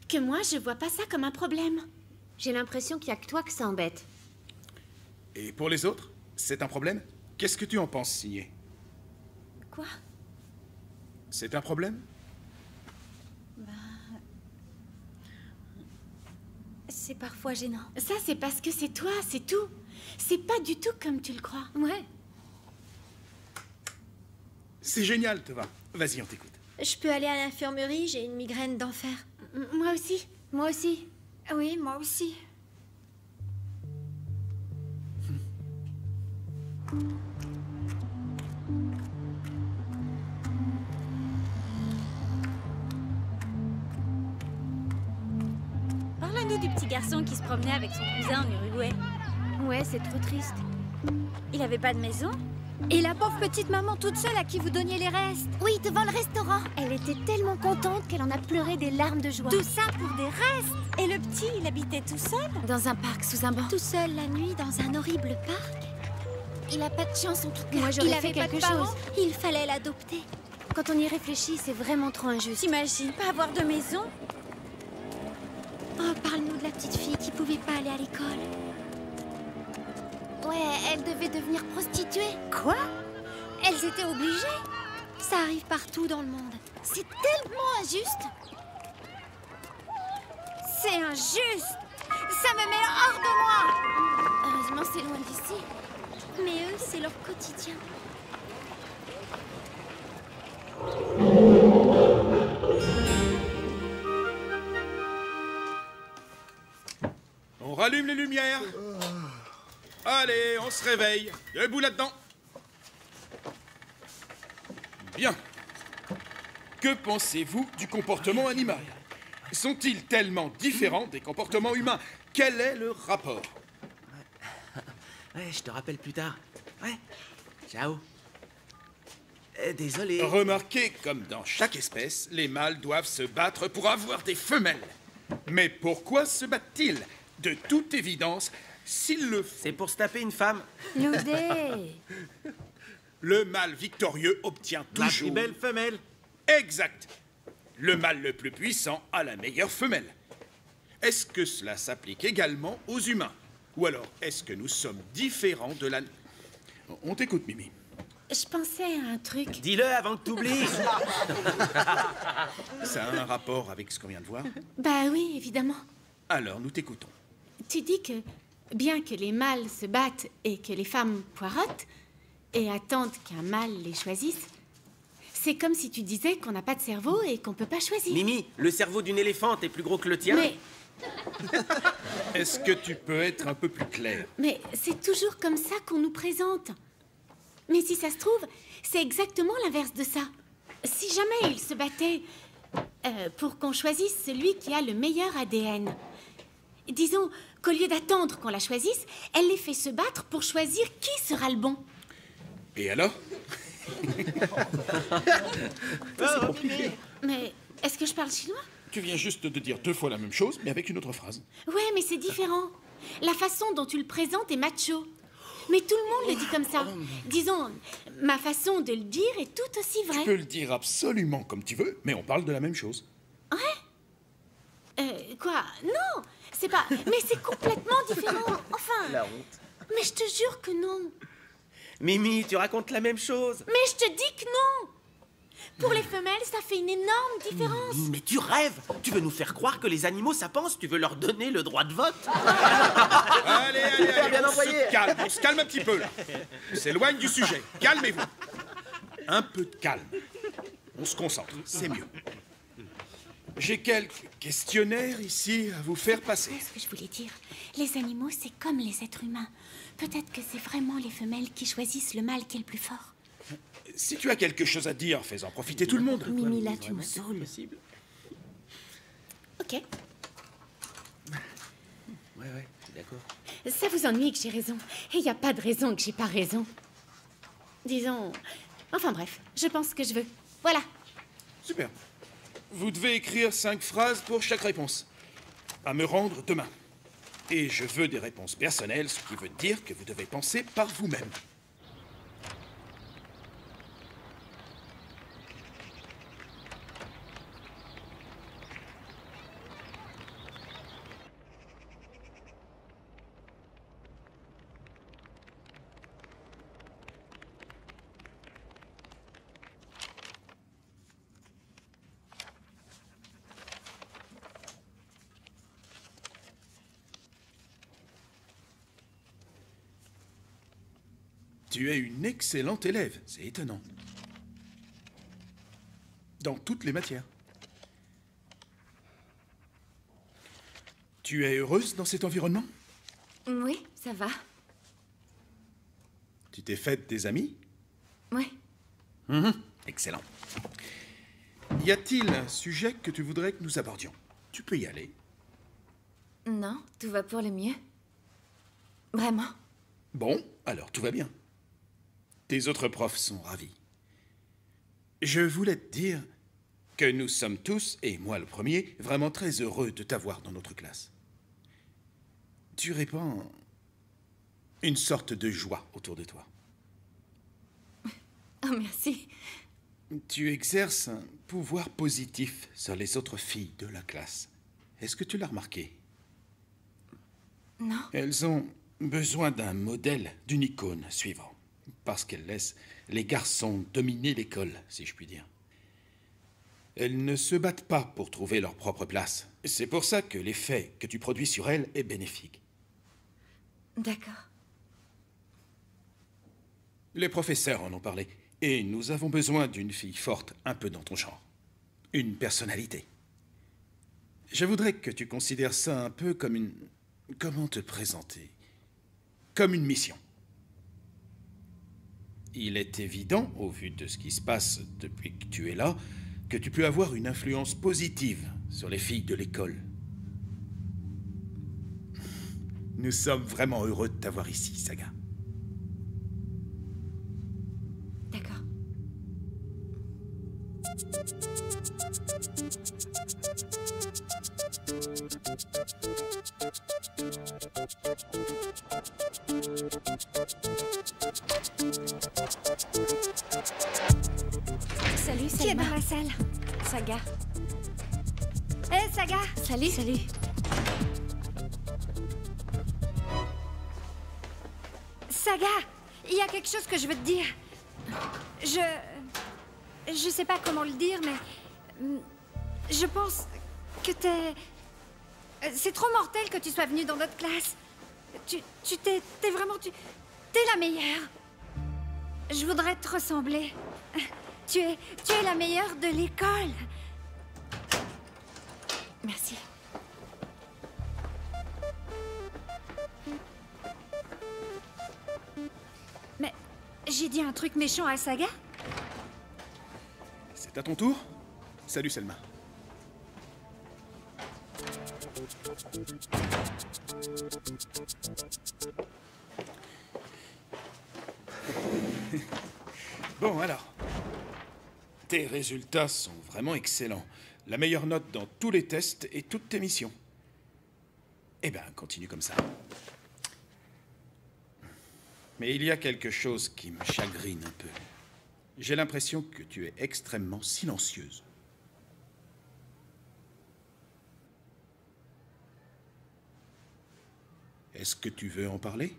que moi, je vois pas ça comme un problème. J'ai l'impression qu'il y a que toi que ça embête. Et pour les autres, c'est un problème? Qu'est-ce que tu en penses, Signé? Quoi? C'est un problème? C'est parfois gênant. Ça, c'est parce que c'est toi, c'est tout. C'est pas du tout comme tu le crois. Ouais. C'est génial, Tova. Vas-y, on t'écoute. Je peux aller à l'infirmerie, j'ai une migraine d'enfer. Moi aussi. Moi aussi. Oui, moi aussi. Parle-nous du petit garçon qui se promenait avec son cousin en Uruguay. Ouais, c'est trop triste. Il avait pas de maison? Et la pauvre petite maman toute seule à qui vous donniez les restes. Oui, devant le restaurant. Elle était tellement contente qu'elle en a pleuré des larmes de joie. Tout ça pour des restes. Et le petit, il habitait tout seul? Dans un parc, sous un banc. Tout seul la nuit dans un horrible parc. Il a pas de chance en tout cas. Moi, Il j'aurais avait fait pas de quelque parents, chose. il fallait l'adopter. Quand on y réfléchit, c'est vraiment trop injuste. T'imagines pas avoir de maison? Oh, parle-nous de la petite fille qui pouvait pas aller à l'école. Ouais, elle devait devenir prostituée. Quoi? Elles étaient obligées. Ça arrive partout dans le monde. C'est tellement injuste. C'est injuste! Ça me met hors de moi! Heureusement, c'est loin d'ici. Mais eux, c'est leur quotidien. On rallume les lumières. Allez, on se réveille. Debout là-dedans. Bien. Que pensez-vous du comportement animal? Sont-ils tellement différents des comportements humains? Quel est le rapport? Ouais, je te rappelle plus tard. Ouais. Ciao. Désolé. Remarquez comme dans chaque espèce, les mâles doivent se battre pour avoir des femelles. Mais pourquoi se battent-ils? De toute évidence, s'ils le font, C'est pour se taper une femme. Loudé. le mâle victorieux obtient La toujours... plus belle femelle. Exact. Le mâle le plus puissant a la meilleure femelle. Est-ce que cela s'applique également aux humains? Ou alors, est-ce que nous sommes différents de la... On t'écoute, Mimi. je pensais à un truc. Dis-le avant que t'oublies. Ça a un rapport avec ce qu'on vient de voir? Bah oui, évidemment. Alors, nous t'écoutons. Tu dis que, bien que les mâles se battent et que les femmes poirotent, et attendent qu'un mâle les choisisse, c'est comme si tu disais qu'on n'a pas de cerveau et qu'on peut pas choisir. Mimi, le cerveau d'une éléphante est plus gros que le tien. Est-ce que tu peux être un peu plus clair? Mais c'est toujours comme ça qu'on nous présente. Mais si ça se trouve, c'est exactement l'inverse de ça. Si jamais ils se battaient pour qu'on choisisse celui qui a le meilleur ADN, disons qu'au lieu d'attendre qu'on la choisisse, elle les fait se battre pour choisir qui sera le bon. Et alors? C'est compliqué. Mais est-ce que je parle chinois? Tu viens juste de dire 2 fois la même chose, mais avec une autre phrase. Ouais, mais c'est différent. La façon dont tu le présentes est macho. Mais tout le monde le dit comme ça. Disons, ma façon de le dire est tout aussi vraie. Tu peux le dire absolument comme tu veux, mais on parle de la même chose. Ouais? Quoi? Non, c'est pas... Mais c'est complètement différent. Enfin... La honte. Mais je te jure que non. Mimi, tu racontes la même chose. Mais je te dis que non. Pour les femelles, ça fait une énorme différence. Mais tu rêves. Tu veux nous faire croire que les animaux, ça pense. Tu veux leur donner le droit de vote. Allez, bien on envoyé. se calme un petit peu, là. On s'éloigne du sujet. Calmez-vous. Un peu de calme. On se concentre, c'est mieux. J'ai quelques questionnaires ici à vous faire passer. C'est ce que je voulais dire. Les animaux, c'est comme les êtres humains. Peut-être que c'est vraiment les femelles qui choisissent le mâle qui est le plus fort. Si tu as quelque chose à dire, fais-en profiter tout le monde. Mimi, là, tu me saoules. Ok. Ouais, je suis d'accord. Ça vous ennuie que j'ai raison. Et il n'y a pas de raison que j'ai pas raison. Disons... Enfin bref, je pense ce que je veux. Voilà. Super. Vous devez écrire 5 phrases pour chaque réponse. À me rendre demain. Et je veux des réponses personnelles, ce qui veut dire que vous devez penser par vous-même. Tu es une excellente élève, c'est étonnant. Dans toutes les matières. Tu es heureuse dans cet environnement? Oui, ça va. Tu t'es faite des amis? Oui. Excellent. Y a-t-il un sujet que tu voudrais que nous abordions? Tu peux y aller. Non, tout va pour le mieux. Vraiment. Bon, alors tout va bien. Tes autres profs sont ravis. Je voulais te dire que nous sommes tous, et moi le premier, vraiment très heureux de t'avoir dans notre classe. Tu répands une sorte de joie autour de toi. Oh, merci. Tu exerces un pouvoir positif sur les autres filles de la classe. Est-ce que tu l'as remarqué? Non. Elles ont besoin d'un modèle, d'une icône suivant. Parce qu'elles laissent les garçons dominer l'école, si je puis dire. Elles ne se battent pas pour trouver leur propre place. C'est pour ça que l'effet que tu produis sur elles est bénéfique. D'accord. Les professeurs en ont parlé. Et nous avons besoin d'une fille forte, un peu dans ton genre. Une personnalité. Je voudrais que tu considères ça un peu comme une... Comment te présenter? Comme une mission. Il est évident, au vu de ce qui se passe depuis que tu es là, que tu peux avoir une influence positive sur les filles de l'école. Nous sommes vraiment heureux de t'avoir ici, Saga. D'accord. Salut, Qui est Salma. dans la salle? Saga. Hé, Saga! Salut. Salut. Saga! Il y a quelque chose que je veux te dire. Je sais pas comment le dire, mais... Je pense que t'es... C'est trop mortel que tu sois venue dans notre classe. T'es vraiment... T'es la meilleure. Je voudrais te ressembler. Tu es la meilleure de l'école. Merci. Mais j'ai dit un truc méchant à Saga? C'est à ton tour? Salut Selma. Bon alors, tes résultats sont vraiment excellents. La meilleure note dans tous les tests et toutes tes missions. Eh ben, continue comme ça. Mais il y a quelque chose qui me chagrine un peu. J'ai l'impression que tu es extrêmement silencieuse. Est-ce que tu veux en parler?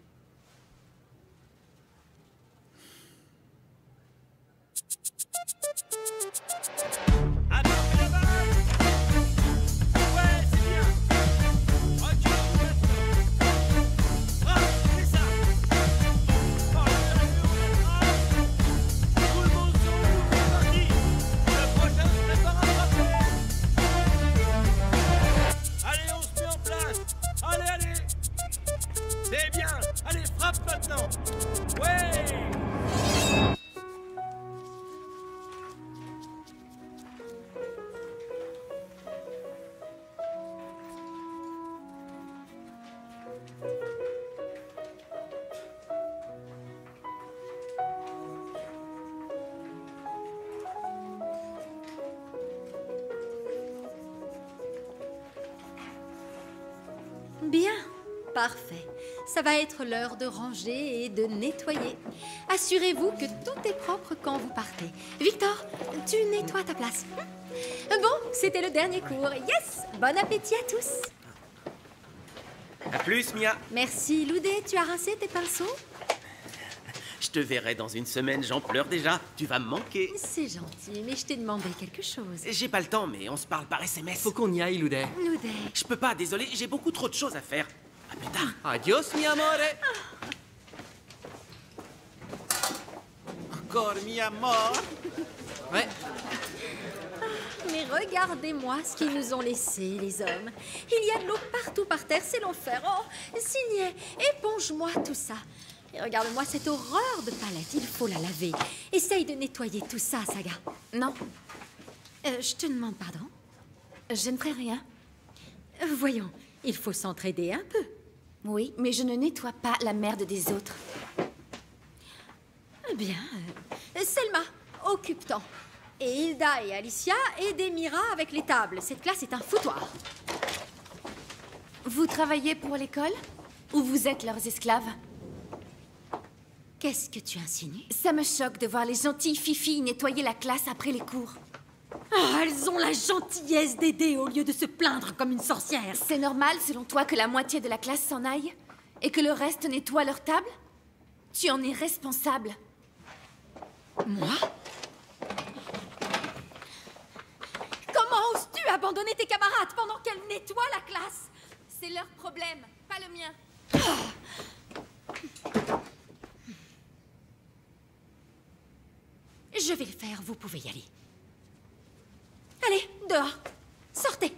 Bien, parfait. Ça va être l'heure de ranger et de nettoyer. Assurez-vous que tout est propre quand vous partez. Victor, tu nettoies ta place. Bon, c'était le dernier cours. Yes! Bon appétit à tous. À plus, Mia. Merci, Loudé. Tu as rincé tes pinceaux? Je te verrai dans une semaine, j'en pleure déjà. Tu vas me manquer. C'est gentil, mais je t'ai demandé quelque chose. J'ai pas le temps, mais on se parle par SMS. Faut qu'on y aille, Loudé. Loudé. Je peux pas, désolé, j'ai beaucoup trop de choses à faire. À plus tard. Adios, mi amore. Encore mi amor. Ouais. Mais regardez-moi ce qu'ils nous ont laissé, les hommes. Il y a de l'eau partout par terre, c'est l'enfer. Oh, Signet, éponge-moi tout ça. Et regarde-moi cette horreur de palette, il faut la laver. Essaye de nettoyer tout ça, Saga. Non, Je te demande pardon. je ne ferai rien. Voyons, il faut s'entraider un peu. Oui, mais je ne nettoie pas la merde des autres. Bien. Selma, occupe-t'en. Et Hilda et Alicia, aidez Mira avec les tables. Cette classe est un foutoir. Vous travaillez pour l'école? Ou vous êtes leurs esclaves? Qu'est-ce que tu insinues? Ça me choque de voir les gentilles filles nettoyer la classe après les cours. Oh, elles ont la gentillesse d'aider au lieu de se plaindre comme une sorcière. C'est normal, selon toi, que la moitié de la classe s'en aille? Et que le reste nettoie leur table? Tu en es responsable. Moi? Comment oses-tu abandonner tes camarades pendant qu'elles nettoient la classe? C'est leur problème, pas le mien. Je vais le faire, vous pouvez y aller. Allez, dehors. Sortez.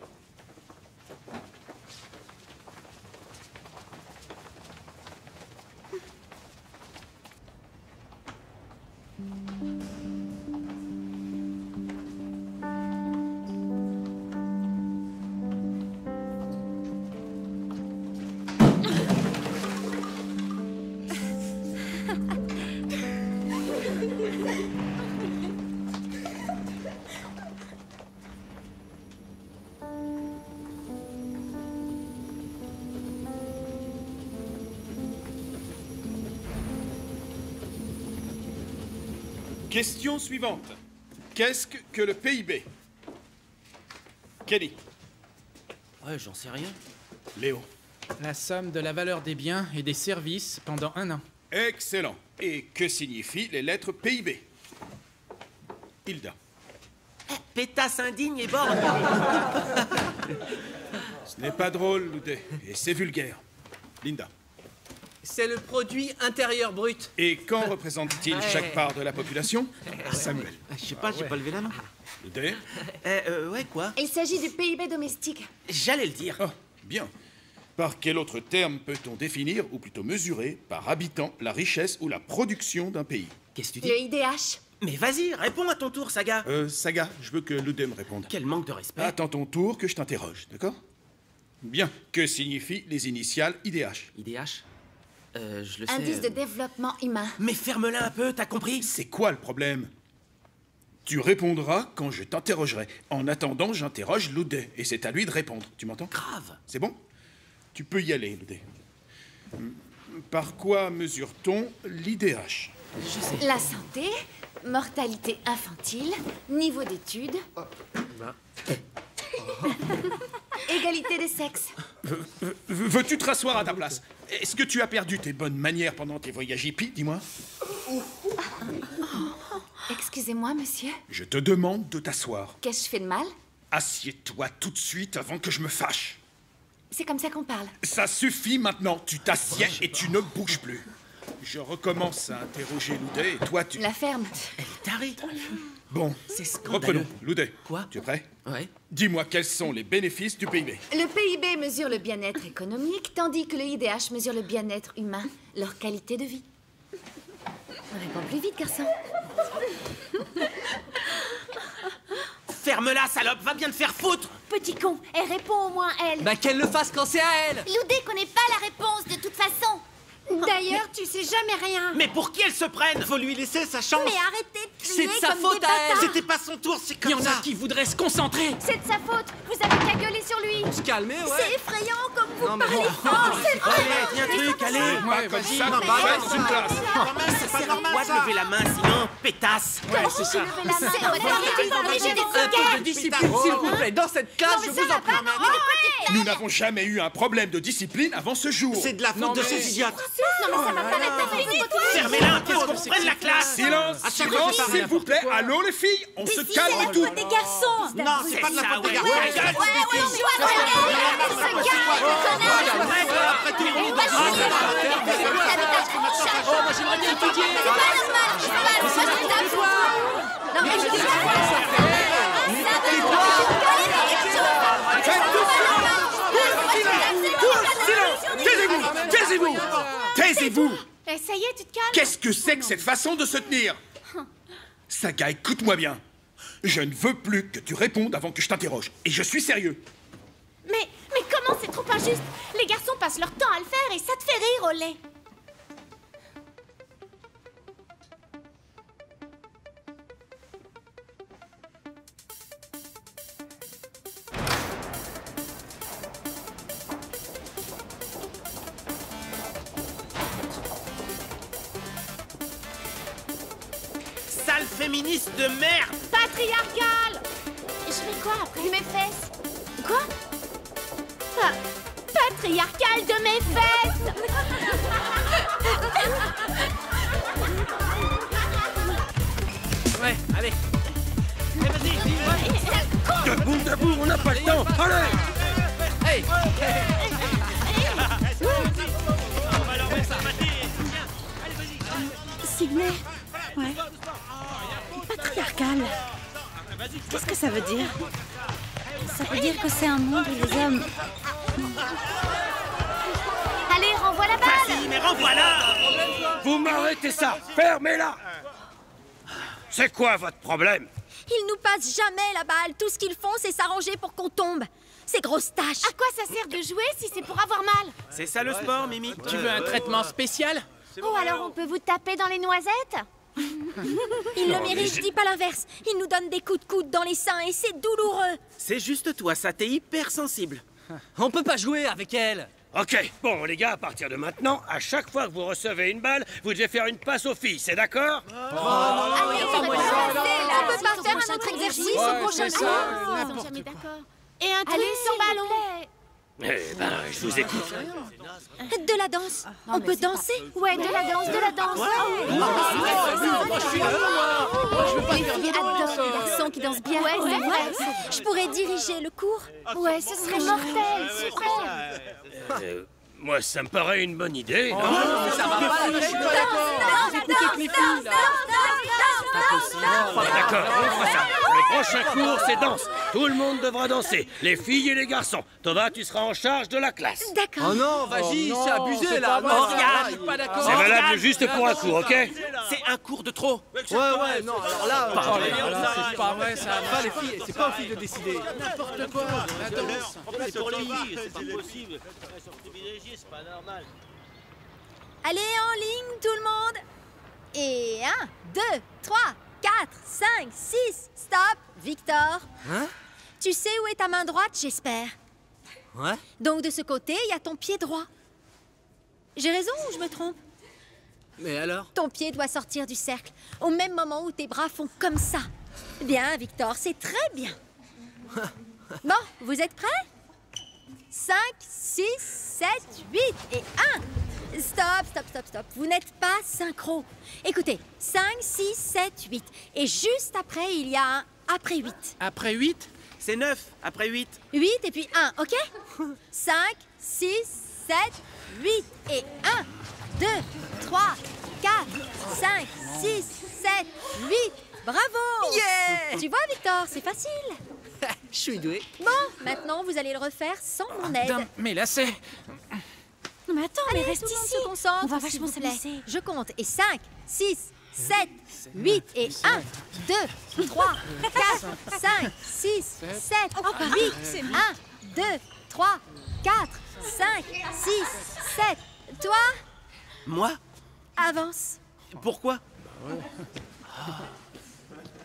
Question suivante. Qu'est-ce que le PIB? Kelly. Ouais, j'en sais rien. Léo. La somme de la valeur des biens et des services pendant un an. Excellent. Et que signifient les lettres PIB? Hilda. Pétasse indigne et borgne. Ce n'est pas drôle, Loudet, et c'est vulgaire. Linda. C'est le produit intérieur brut. Et quand représente-t-il chaque part de la population? Samuel. Je sais pas, j'ai pas levé la main. Loudet. Ouais, quoi? Il s'agit du PIB domestique. J'allais le dire. Oh, bien. Par quel autre terme peut-on définir, ou plutôt mesurer, par habitant, la richesse ou la production d'un pays? Qu'est-ce que tu dis? Le IDH. Mais vas-y, réponds à ton tour, Saga. Saga, je veux que Loudet me réponde. Quel manque de respect. Attends ton tour que je t'interroge, d'accord? Bien. Que signifient les initiales IDH? IDH? Je le sais. Indice de développement humain. Mais ferme-la un peu, t'as compris? C'est quoi le problème? Tu répondras quand je t'interrogerai. En attendant, j'interroge Loudet, et c'est à lui de répondre. Tu m'entends? Grave. C'est bon? Tu peux y aller, Loudet. Par quoi mesure-t-on l'IDH? Je sais. La santé, mortalité infantile, niveau d'études, égalité des sexes. Veux-tu te rasseoir à ta place? Est-ce que tu as perdu tes bonnes manières pendant tes voyages hippies, dis-moi? Excusez-moi, monsieur. Je te demande de t'asseoir. Qu'est-ce que je fais de mal? Assieds-toi tout de suite avant que je me fâche. C'est comme ça qu'on parle. Ça suffit maintenant, tu t'assieds et tu ne bouges plus. Je recommence à interroger Loudet et toi tu... La ferme. Elle est tarée. Bon, C'est scandaleux. reprenons. Loudet. Quoi? Tu es prêt? Ouais. Dis-moi quels sont les bénéfices du PIB. Le PIB mesure le bien-être économique, tandis que le IDH mesure le bien-être humain, leur qualité de vie. Réponds plus vite, garçon. Ferme-la, salope, va bien te faire foutre. Petit con, elle répond au moins, elle. Bah qu'elle le fasse quand c'est à elle. Loudé connaît pas la réponse de toute façon. D'ailleurs, tu sais jamais rien. Mais pour qui elle se prenne? Faut lui laisser sa chance. Mais arrêtez de C'est crier de sa comme faute des à elle. bâtards. C'était pas son tour, c'est Il y comme en ça. a qui voudraient se concentrer. C'est de sa faute. Vous avez qu'à gueuler sur lui. Se calmer, C'est ouais. effrayant comme vous Non, mais parlez bon. fort. C'est vrai. Allez, dis un truc, allez. Ouais, Comme vas-y. ça, Non, tu bah, fais une classe. Ça sert à quoi de lever la main sinon? Pétasse. Ouais, c'est ça. Levez la main. On va arrêter de parler, j'ai des Un peu de discipline, s'il vous plaît. Dans cette classe, je vous en prie. Nous n'avons jamais eu un problème de discipline avant ce jour. C'est de la Non, faute de mais- ces idiotes. Non, mais ça va pas mettre fini, toi. Fermez-la, qu'est-ce qu'on prenne la classe? Silence, À chaque fois, silence, c'est pas s'il vous plaît. Allô, les filles, on se Si, calme c'est la tout. faute des garçons. Non, c'est pas de la ça, faute des ouais, garçons. ouais, Regarde, Ouais, on doit se Oh, moi j'aimerais bien étudier. Non, mais je dis Taisez-vous, taisez-vous, taisez-vous. Eh, ça y est, tu te calmes. Qu'est-ce que c'est que cette façon de se tenir? Saga, écoute-moi bien. Je ne veux plus que tu répondes avant que je t'interroge. Et je suis sérieux. Mais comment c'est trop injuste? Les garçons passent leur temps à le faire et ça te fait rire, Olé. Sale féministe de merde. Patriarcal. Je fais quoi après? De mes fesses. Quoi? Patriarcal de mes fesses. Ouais, allez. Debout, debout, on n'a pas le temps. Allez. Hey. Signet. Ouais. Patriarcal. Qu'est-ce que ça veut dire? Ça veut dire que c'est un monde où les hommes... Allez, renvoie la balle. Vas-y, mais renvoie-la. Vous m'arrêtez ça. Fermez-la. C'est quoi votre problème? Ils nous passent jamais la balle. Tout ce qu'ils font, c'est s'arranger pour qu'on tombe. Ces grosses tâches. À quoi ça sert de jouer si c'est pour avoir mal? C'est ça le sport, Mimi. Tu veux un traitement spécial? Oh, alors on peut vous taper dans les noisettes? Ils le méritent, dis pas l'inverse. Ils nous donnent des coups de coude dans les seins et c'est douloureux. C'est juste toi, ça, t'es hyper sensible. On peut pas jouer avec elle. Ok, bon les gars, à partir de maintenant, à chaque fois que vous recevez une balle, vous devez faire une passe aux filles, c'est d'accord? Allez, on peut pas faire un autre exercice au prochain c'est cours. ça. Ils sont jamais d'accord. Et un truc sans ballon. Eh ben, je vous écoute. De la danse. On peut danser? Ouais, de la danse, de la danse. Les filles adorent les garçons qui dansent bien. Ouais, c'est vrai. Je pourrais diriger le cours. Ouais, ce serait mortel, super. Moi, ça me paraît une bonne idée. Ça va pas, je suis pas d'accord. Vous écoutez que les filles, là. D'accord, on fera ça. Le prochain cours, c'est danse. Tout le monde devra danser. Les filles et les garçons. Tova, tu seras en charge de la classe. D'accord. Oh non, vas-y, c'est abusé, là. Non, je suis pas d'accord. C'est valable juste pour un cours, ok? C'est un cours de trop. Ouais, non, alors là, C'est pas vrai, ça pas les filles, c'est pas aux filles de décider. n'importe quoi. La danse. C'est pour les filles, c'est pas possible. Elles sont privilégiées, c'est pas normal. Allez, en ligne, tout le monde. Et 1, 2, 3, 4, 5, 6. Stop, Victor. Hein? Tu sais où est ta main droite, j'espère. Ouais? Donc de ce côté, il y a ton pied droit. J'ai raison ou je me trompe? Mais alors? Ton pied doit sortir du cercle au même moment où tes bras font comme ça. Bien, Victor, c'est très bien. Bon, vous êtes prêts? 5, 6, 7, 8 et 1. Stop. Vous n'êtes pas synchro. Écoutez, 5, 6, 7, 8. Et juste après, il y a un après 8. Après 8, C'est 9 après 8. 8 et puis 1, ok? 5, 6, 7, 8 et 1, 2, 3, 4, 5, 6, 7, 8. Bravo! Yeah! Tu vois, Victor, c'est facile. Je suis doué. Bon, maintenant, vous allez le refaire sans mon aide. mais là c'est... Mais attends, mais Allez, reste tout le monde ici. se concentre, On va s'il vachement vous plaît. s'amuser. Je compte. Et 5, 6, 7, 8 et 1, 2, 3, 4, 5, 6, 7, 8, 1, 2, 3, 4, 5, 6, 7. Toi, Moi? avance. Pourquoi?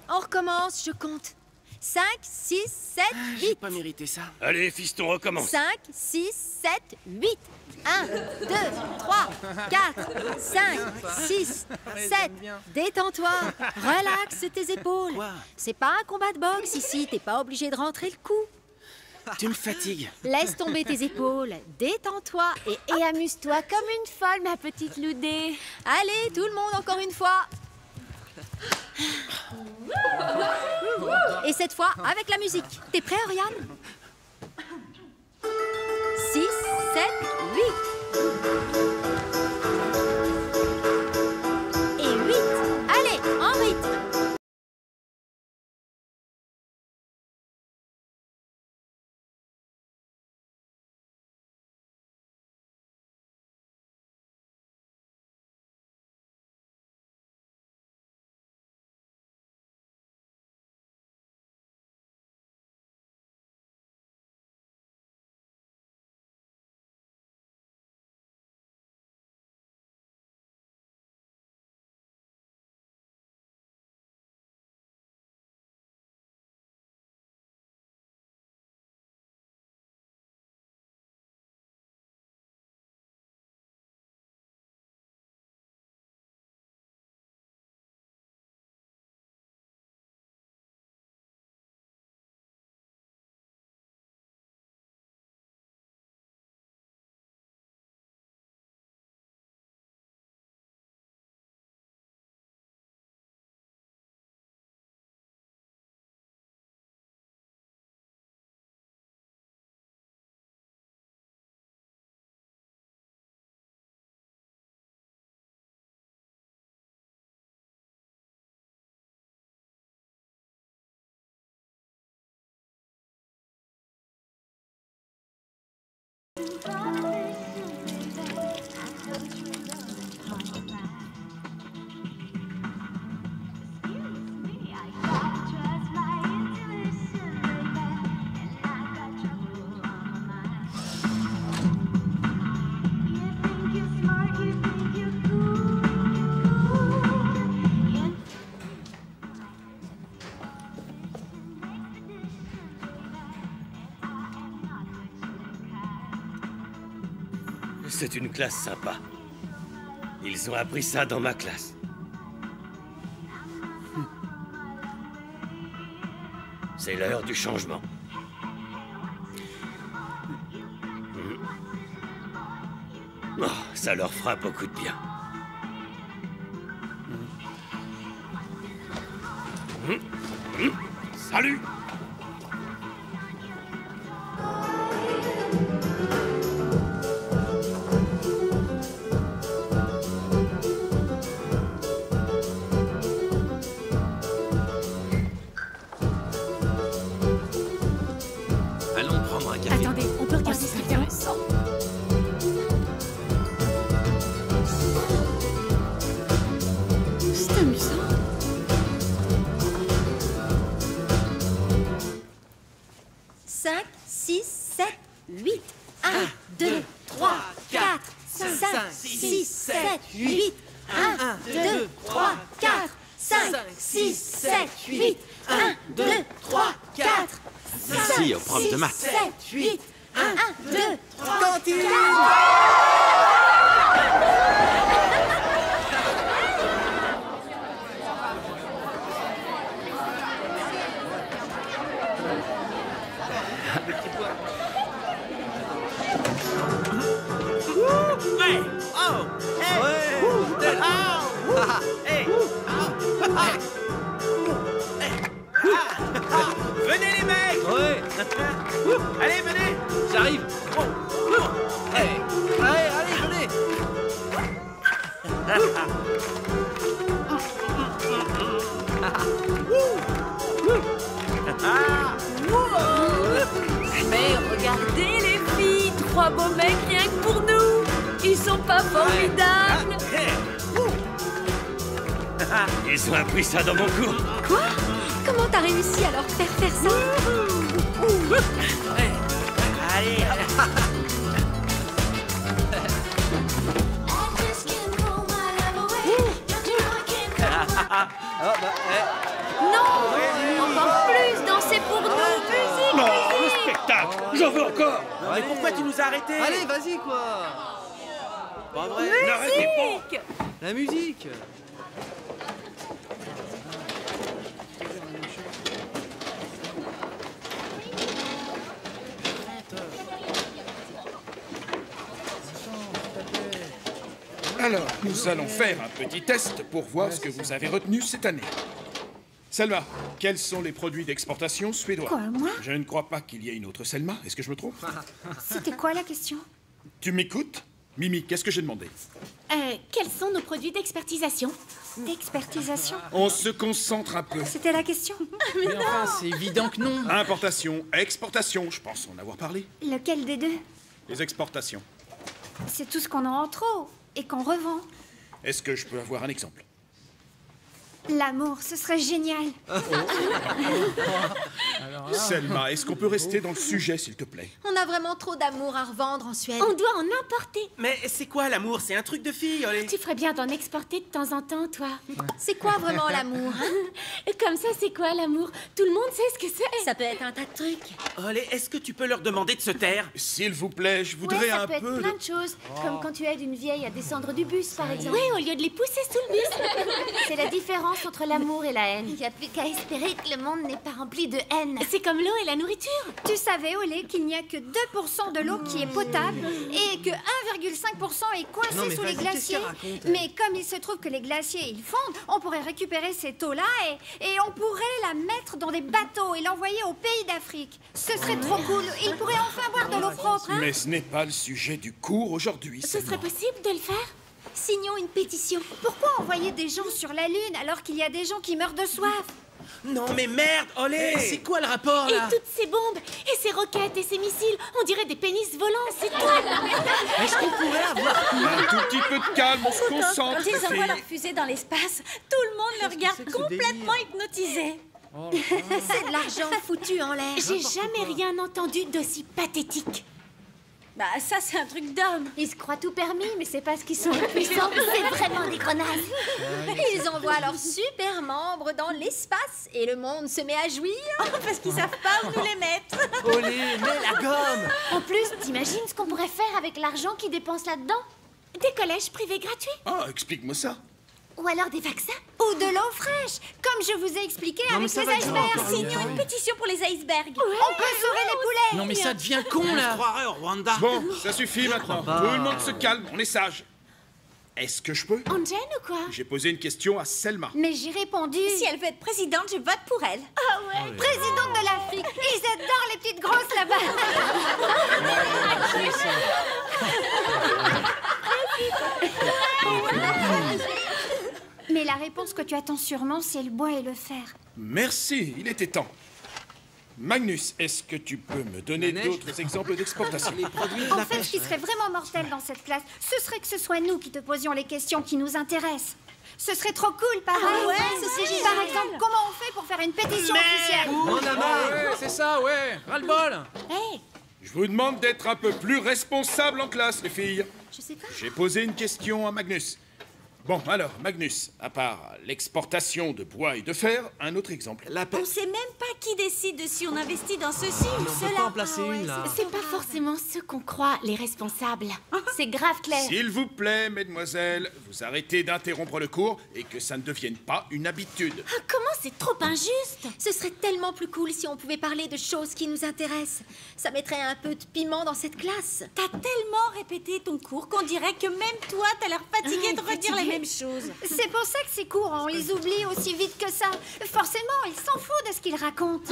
On recommence, je compte. 5, 6, 7, J'ai 8. pas mérité ça. Allez, fiston, recommence. 5, 6, 7, 8. 1, 2, 3, 4, 5, 6, 7. Détends-toi. Relaxe tes épaules. Quoi? C'est pas un combat de boxe ici. T'es pas obligé de rentrer le coup. Tu me fatigues. Laisse tomber tes épaules. Détends-toi Et amuse-toi comme une folle, ma petite Loudé. allez, tout le monde, encore une fois. Et cette fois, avec la musique. T'es prêt, Oriane? 6, 7, 8. Et 8. Allez, en rythme. C'est une classe sympa. Ils ont appris ça dans ma classe. C'est l'heure du changement. Oh, ça leur fera beaucoup de bien. Salut! Allons prendre un café. Attendez, on peut regarder ça intéressant. C'est amusant. Cinq, 6, 7, 8. 1, 2, 3, 4, 5, 6, 7, 8. 1, 2, 3, 4, 5, 6, 7, 8. 1, 2, 3, 4, Merci au prof de maths. 7, 8. 1, 2, 3, Cantine! Ouais. Oh. Hey. Ouais! Hey. Venez les mecs. Ouais! Allez, venez. J'arrive! Hey. Allez, venez! Mais regardez les filles, 3 beaux mecs rien que pour nous. Ils sont pas formidables. Ils ont appris ça dans mon cours. Quoi? Comment t'as réussi à leur faire ça? Allez. Non, encore plus, dansez pour nous. Musique, Non, le spectacle. J'en veux encore. Non, mais pourquoi tu nous as arrêtés? Allez, vas-y, quoi! Pas vrai. N'arrêtez pas. musique. La musique! Alors, nous allons faire un petit test pour voir ce que vous avez retenu cette année. Selma, quels sont les produits d'exportation suédois? Quoi, moi? Je ne crois pas qu'il y ait une autre Selma. Est-ce que je me trompe? C'était quoi la question? Tu m'écoutes? Mimi, qu'est-ce que j'ai demandé? Quels sont nos produits d'expertisation? D'expertisation? On se concentre un peu. C'était la question? Mais enfin, c'est évident que non. Importation, exportation, je pense en avoir parlé. Lequel des deux? Les exportations. C'est tout ce qu'on a en trop et qu'on revend. Est-ce que je peux avoir un exemple? L'amour, ce serait génial. Selma, est-ce qu'on peut rester dans le sujet, s'il te plaît? On a vraiment trop d'amour à revendre en Suède. On doit en importer. Mais c'est quoi l'amour? C'est un truc de fille, allez. Tu ferais bien d'en exporter de temps en temps, toi. C'est quoi vraiment l'amour, hein? Comme ça, c'est quoi l'amour? Tout le monde sait ce que c'est. Ça peut être un tas de trucs. Allez, est-ce que tu peux leur demander de se taire? S'il vous plaît, je voudrais ça un peut être peu... plein de choses. Comme quand tu aides une vieille à descendre du bus, par exemple. Oui, au lieu de les pousser sous le bus. C'est la différence entre l'amour et la haine. Il n'y a plus qu'à espérer que le monde n'est pas rempli de haine. C'est comme l'eau et la nourriture. Tu savais, Olé, qu'il n'y a que 2% de l'eau qui est potable et que 1,5% est coincé Non, mais sous les vas-y, qu'est-ce glaciers. qu'elle raconte, Mais comme il se trouve que les glaciers, ils fondent, on pourrait récupérer cette eau-là et on pourrait la mettre dans des bateaux et l'envoyer au pays d'Afrique. Ce serait trop cool. Ils pourraient enfin boire de l'eau propre, hein? Mais ce n'est pas le sujet du cours aujourd'hui, Ce Selma. serait possible de le faire? Signons une pétition. Pourquoi envoyer des gens sur la Lune alors qu'il y a des gens qui meurent de soif? Non, mais merde, olé. C'est quoi le rapport, Et là? toutes ces bombes, et ces roquettes, et ces missiles, on dirait des pénis volants, c'est tout. Est-ce qu'on pourrait avoir... Un tout petit peu de calme, on se concentre, Quand ils les envoient leur filles. fusée dans l'espace, tout le monde le regarde c'est que ce complètement délire? hypnotisé. C'est de l'argent foutu en l'air. J'ai jamais rien entendu d'aussi pathétique. Bah ça c'est un truc d'homme. Ils se croient tout permis, mais c'est parce qu'ils sont puissants. C'est vraiment des connasses. Ils envoient leurs super membres dans l'espace et le monde se met à jouir. Parce qu'ils savent pas où nous les mettre. Olé, mets la gomme! En plus, t'imagines ce qu'on pourrait faire avec l'argent qu'ils dépensent là-dedans? Des collèges privés gratuits. Ah, explique-moi ça. Ou alors des vaccins? Ou de l'eau fraîche, comme je vous ai expliqué avec les icebergs. Signons une pétition pour les icebergs. On peut sauver les poulets. Non mais ça devient con On se là. croirait au Rwanda. Bon, ça suffit maintenant. Tout le monde se calme, on est sage. Est-ce que je peux? On te gêne ou quoi? J'ai posé une question à Selma. Mais j'ai répondu. Si elle veut être présidente, je vote pour elle. Ah ouais. Présidente de l'Afrique. Ils adorent les petites grosses là-bas. Mais la réponse que tu attends sûrement, c'est le bois et le fer. Merci, il était temps. Magnus, est-ce que tu peux me donner neige d'autres exemples d'exportation? En fait, ce qui serait vraiment mortel dans cette classe, ce serait que ce soit nous qui te posions les questions qui nous intéressent. Ce serait trop cool, pareil. Ah ouais, ce serait génial. Par exemple, comment on fait pour faire une pétition officielle? On a marre. Ouais, c'est ça, ouais. Ras-le-bol. Hé, Je vous demande d'être un peu plus responsable en classe, les filles. je sais pas. J'ai posé une question à Magnus. Bon, alors, Magnus, à part l'exportation de bois et de fer, un autre exemple. La paix. On sait même pas qui décide de si on investit dans ceci ou On peut cela. pas en placer une, là. C'est pas forcément ceux qu'on croit, les responsables. C'est grave clair. S'il vous plaît, mesdemoiselles, vous arrêtez d'interrompre le cours et que ça ne devienne pas une habitude. Ah, comment c'est trop injuste. Ce serait tellement plus cool si on pouvait parler de choses qui nous intéressent. Ça mettrait un peu de piment dans cette classe. T'as tellement répété ton cours qu'on dirait que même toi, t'as l'air fatigué de redire les mêmes choses. C'est pour ça que ces cours, on les oublie aussi vite que ça. Forcément, ils s'en foutent de ce qu'ils racontent.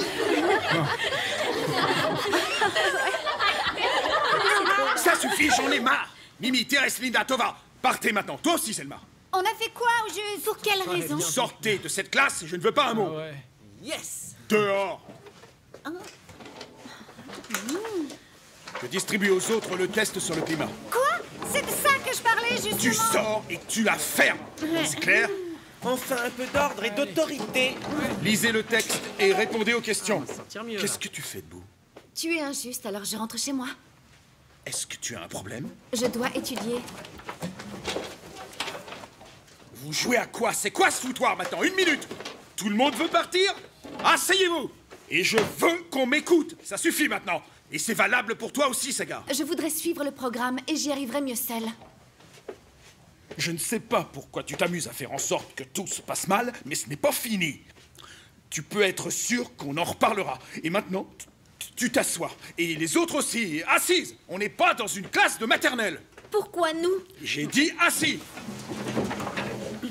Ça suffit, j'en ai marre. Mimi, Thérèse, Linda, Tova, partez maintenant. Toi aussi, Selma. On a fait quoi au juste? Pour quelle raison? Sortez de cette classe et je ne veux pas un mot. Ah ouais. Yes. Dehors. Je distribue aux autres le test sur le climat. Quoi? C'est de ça que je parlais, justement. Tu sors et tu la fermes. C'est clair? Enfin, un peu d'ordre et d'autorité. Lisez le texte et répondez aux questions. Sentir mieux. Qu'est-ce que tu fais debout? Tu es injuste, alors je rentre chez moi. Est-ce que tu as un problème? Je dois étudier. Vous jouez à quoi? C'est quoi ce foutoir maintenant? 1 minute! Tout le monde veut partir? Asseyez-vous! Et je veux qu'on m'écoute! Ça suffit maintenant! Et c'est valable pour toi aussi, Saga. Je voudrais suivre le programme et j'y arriverai mieux seule. Je ne sais pas pourquoi tu t'amuses à faire en sorte que tout se passe mal, mais ce n'est pas fini. Tu peux être sûr qu'on en reparlera. Et maintenant, tu t'assois. Et les autres aussi, assises. On n'est pas dans une classe de maternelle. Pourquoi nous? J'ai dit assis.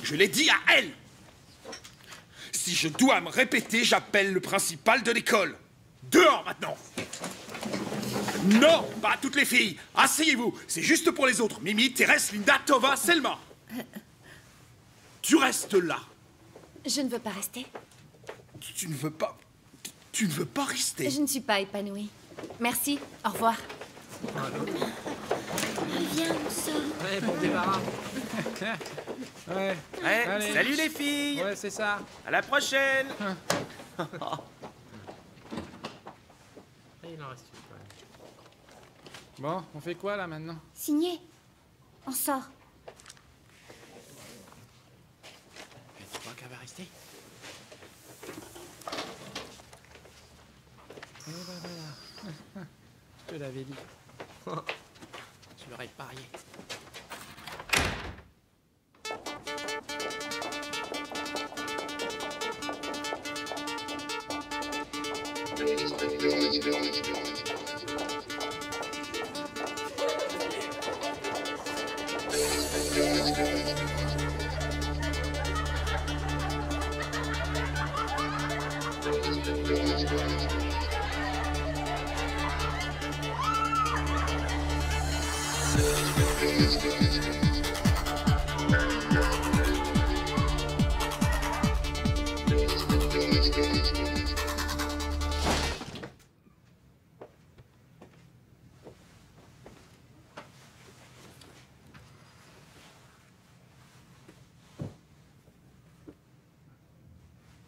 Je l'ai dit à elle. Si je dois me répéter, j'appelle le principal de l'école. Dehors maintenant. Non, pas toutes les filles. Asseyez-vous. C'est juste pour les autres. Mimi, Thérèse, Linda, Tova, Selma. Tu restes là. Je ne veux pas rester. Tu ne veux pas... Tu ne veux pas rester. Je ne suis pas épanouie. Merci, au revoir. Viens, on sort. Ouais, bon débarras. Ouais. Ouais, Allez. salut les filles. Ouais, c'est ça. À la prochaine. Il en reste une, quand même. Bon, on fait quoi là maintenant? Signé. On sort. Tu crois qu'elle va rester? Eh ben voilà. Je te l'avais dit. Tu l'aurais parié.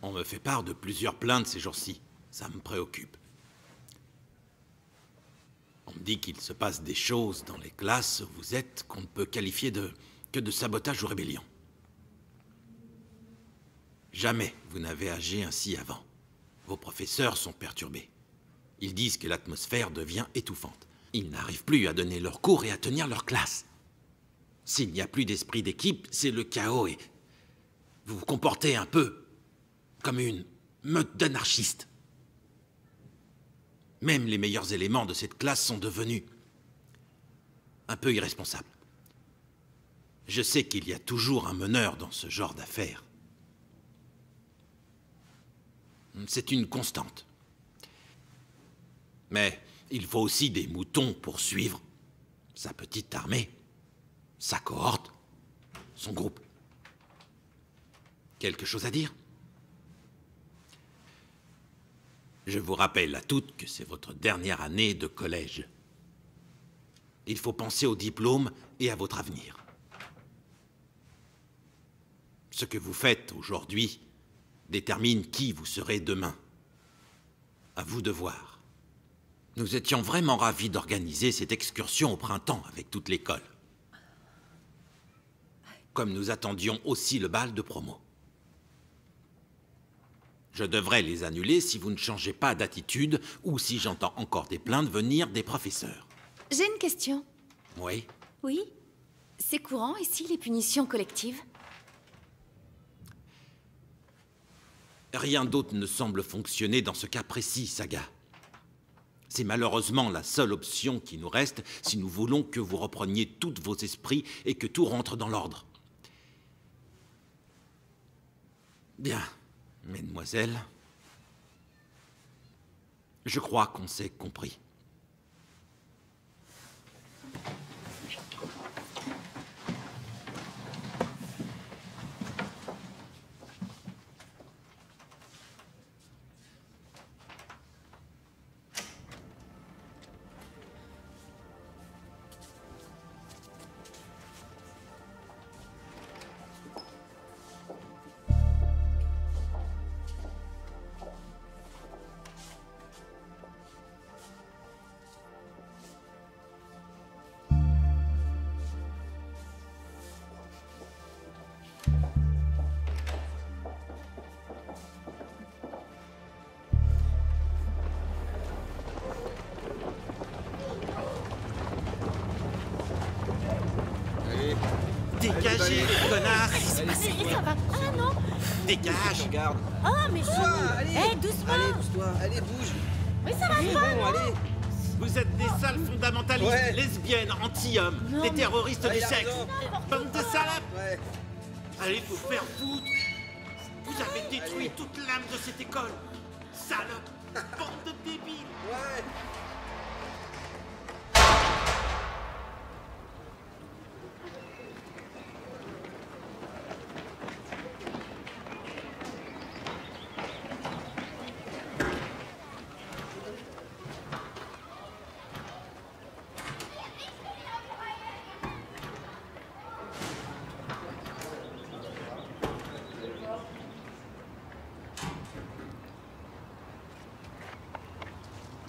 On me fait part de plusieurs plaintes ces jours-ci. Ça me préoccupe. On me dit qu'il se passe des choses dans les classes où vous êtes qu'on ne peut qualifier que de sabotage ou rébellion. Jamais vous n'avez agi ainsi avant. Vos professeurs sont perturbés. Ils disent que l'atmosphère devient étouffante. Ils n'arrivent plus à donner leurs cours et à tenir leur classe. S'il n'y a plus d'esprit d'équipe, c'est le chaos et Vous vous comportez un peu comme une meute d'anarchistes. Même les meilleurs éléments de cette classe sont devenus un peu irresponsables. Je sais qu'il y a toujours un meneur dans ce genre d'affaires. C'est une constante. Mais il faut aussi des moutons pour suivre sa petite armée, sa cohorte, son groupe. Quelque chose à dire? Je vous rappelle à toutes que c'est votre dernière année de collège. Il faut penser au diplôme et à votre avenir. Ce que vous faites aujourd'hui détermine qui vous serez demain. À vous de voir. Nous étions vraiment ravis d'organiser cette excursion au printemps avec toute l'école. Comme nous attendions aussi le bal de promo. Je devrais les annuler si vous ne changez pas d'attitude ou si j'entends encore des plaintes venir des professeurs. J'ai une question. Oui? Oui? C'est courant ici, les punitions collectives? Rien d'autre ne semble fonctionner dans ce cas précis, Saga. C'est malheureusement la seule option qui nous reste si nous voulons que vous repreniez tous vos esprits et que tout rentre dans l'ordre. Bien, mesdemoiselles. Je crois qu'on s'est compris. Dégagez, les connards! Ça va. Ah non! Dégage! Regarde. Oh, mais allez, doucement! Allez, pousse-toi! Allez, bouge! Mais ça va pas, bon, non? allez! Vous êtes des sales fondamentalistes, lesbiennes, anti-hommes, des terroristes du sexe. Bande de salopes! Allez vous faire foutre! Vous avez détruit toute l'âme de cette école! Salope! Bande de débiles!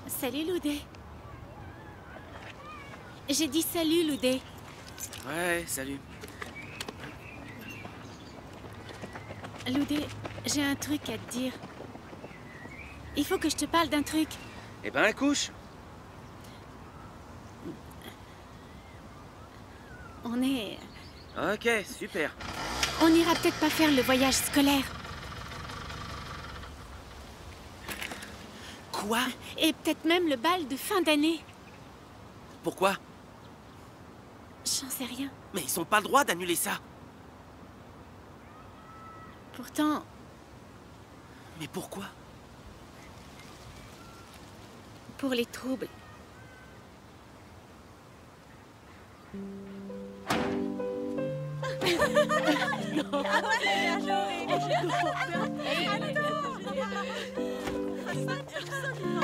Salut, Loudé. J'ai dit salut, Loudé. Ouais, salut. Loudé, j'ai un truc à te dire. Il faut que je te parle d'un truc. Eh ben, couche. On est... Ok, super. On n'ira peut-être pas faire le voyage scolaire. Quoi? Et peut-être même le bal de fin d'année. Pourquoi? J'en sais rien. Mais ils ont pas le droit d'annuler ça. Pourtant... Mais pourquoi? Pour les troubles.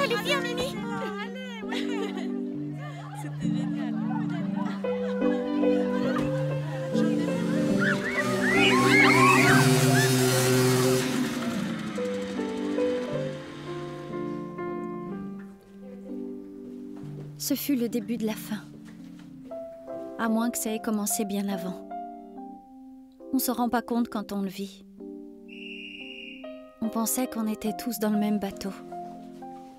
Allez, viens, Mimi. C'était génial. Ce fut le début de la fin. À moins que ça ait commencé bien avant. On se rend pas compte quand on le vit. On pensait qu'on était tous dans le même bateau.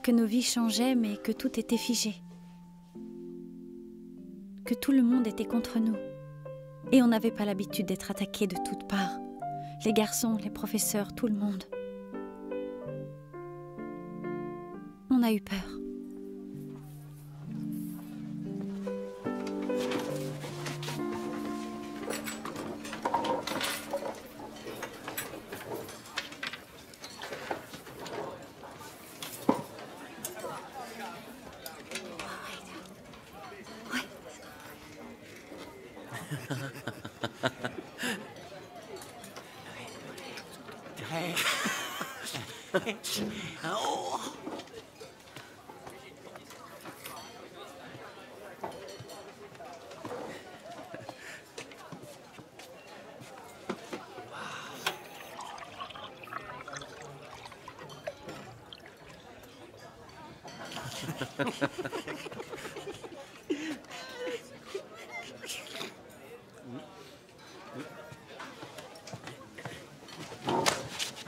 Que nos vies changeaient, mais que tout était figé. Que tout le monde était contre nous. Et on n'avait pas l'habitude d'être attaqué de toutes parts. Les garçons, les professeurs, tout le monde. On a eu peur.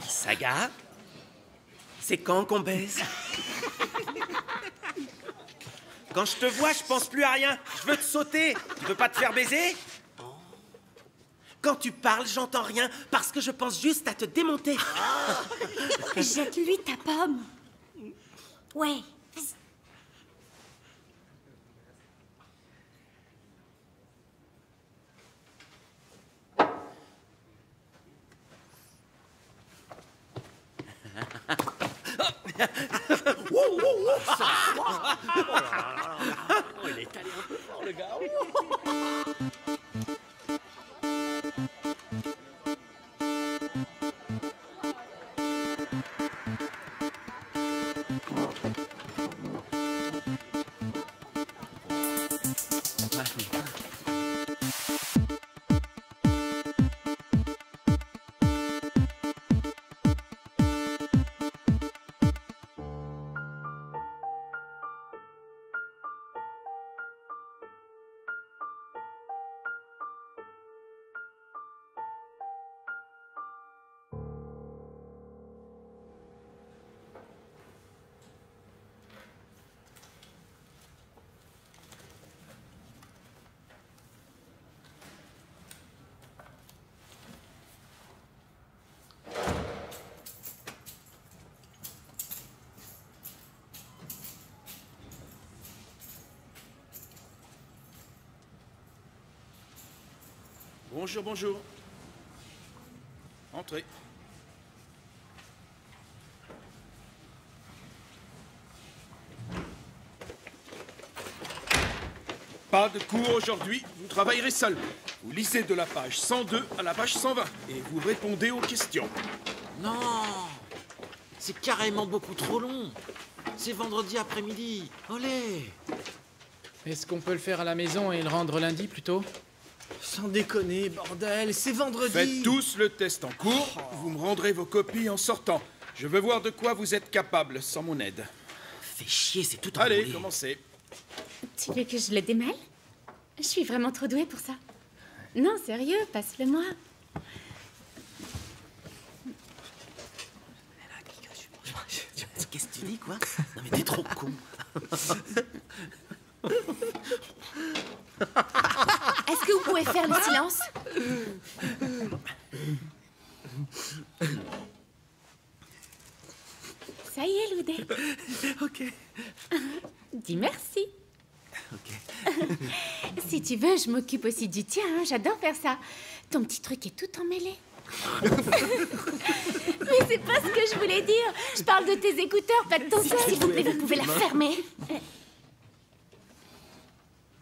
Saga, c'est quand qu'on baise? Quand je te vois, je pense plus à rien. Je veux te sauter. Tu veux pas te faire baiser? Quand tu parles, j'entends rien parce que je pense juste à te démonter. Jette-lui ta pomme. Ouais. Il est allé un peu fort, le gars. Bonjour, bonjour. Entrez. Pas de cours aujourd'hui, vous travaillerez seul. Vous lisez de la page 102 à la page 120 et vous répondez aux questions. Non, c'est carrément beaucoup trop long. C'est vendredi après-midi. Olé! Est-ce qu'on peut le faire à la maison et le rendre lundi plutôt? Sans déconner, bordel, c'est vendredi. Faites tous le test en cours, vous me rendrez vos copies en sortant. Je veux voir de quoi vous êtes capable sans mon aide. Fais chier, c'est tout Allez, embrouillé. commencez. Tu veux que je le démêle? Je suis vraiment trop douée pour ça. Non, sérieux, passe-le-moi. Qu'est-ce que tu dis, quoi? Non mais t'es trop con. Est-ce que vous pouvez faire le silence? Ça y est, Loudé. Ok. Dis merci. Ok. Si tu veux, je m'occupe aussi du tien. Hein. J'adore faire ça. Ton petit truc est tout emmêlé. Mais c'est pas ce que je voulais dire. Je parle de tes écouteurs, pas de ton seul. S'il vous plaît, vous pouvez la fermer.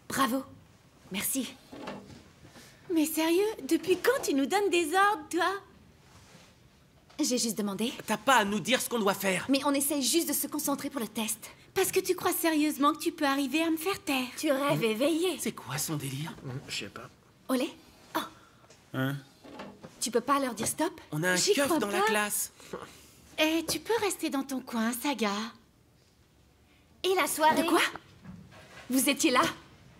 Bravo. Merci. Mais sérieux, depuis quand tu nous donnes des ordres, toi? J'ai juste demandé. T'as pas à nous dire ce qu'on doit faire. Mais on essaye juste de se concentrer pour le test. Parce que tu crois sérieusement que tu peux arriver à me faire taire. Tu rêves éveillé. C'est quoi son délire? Je sais pas. Olé? Oh. Hein? Tu peux pas leur dire stop? On a un J'y keuf crois dans la pas. classe. Eh, tu peux rester dans ton coin, Saga. Et la soirée? De quoi? Vous étiez là?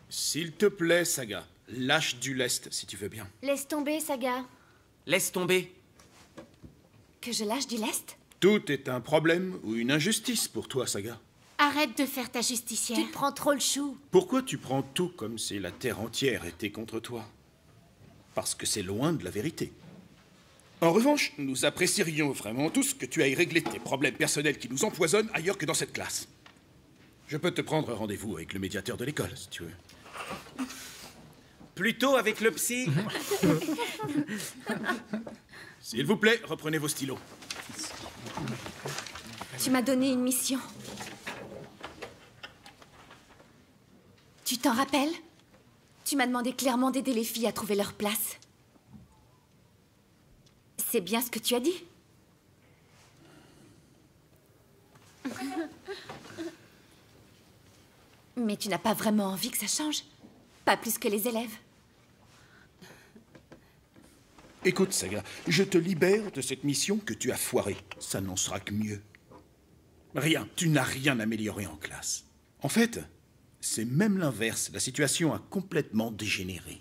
S'il te plaît, Saga, lâche du lest si tu veux bien. Laisse tomber, Saga. Laisse tomber. Que je lâche du lest? Tout est un problème ou une injustice pour toi, Saga. Arrête de faire ta justicière. Tu te prends trop le chou. Pourquoi tu prends tout comme si la terre entière était contre toi? Parce que c'est loin de la vérité. En revanche, nous apprécierions vraiment tous que tu ailles régler tes problèmes personnels qui nous empoisonnent ailleurs que dans cette classe. Je peux te prendre rendez-vous avec le médiateur de l'école, si tu veux. Plutôt avec le psy. S'il vous plaît, reprenez vos stylos. Tu m'as donné une mission. Tu t'en rappelles? Tu m'as demandé clairement d'aider les filles à trouver leur place. C'est bien ce que tu as dit. Mais tu n'as pas vraiment envie que ça change. Pas plus que les élèves. Écoute, Saga, je te libère de cette mission que tu as foirée. Ça n'en sera que mieux. Rien, tu n'as rien amélioré en classe. En fait, c'est même l'inverse. La situation a complètement dégénéré.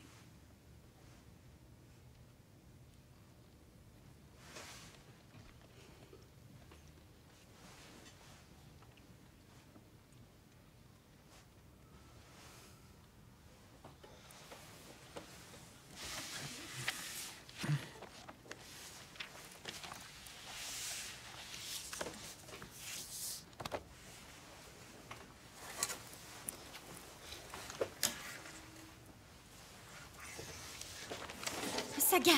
Saga!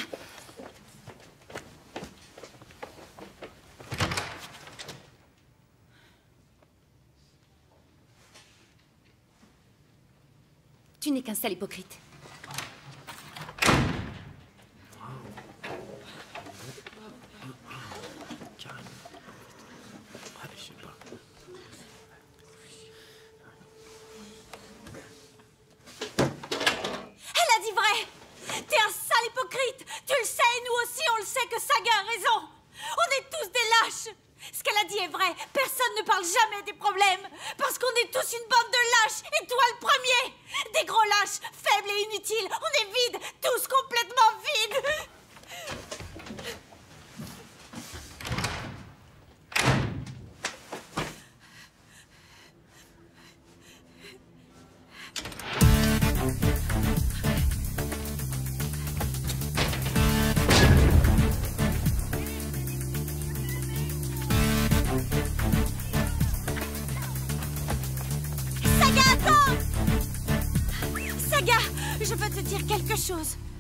Tu n'es qu'un sale hypocrite.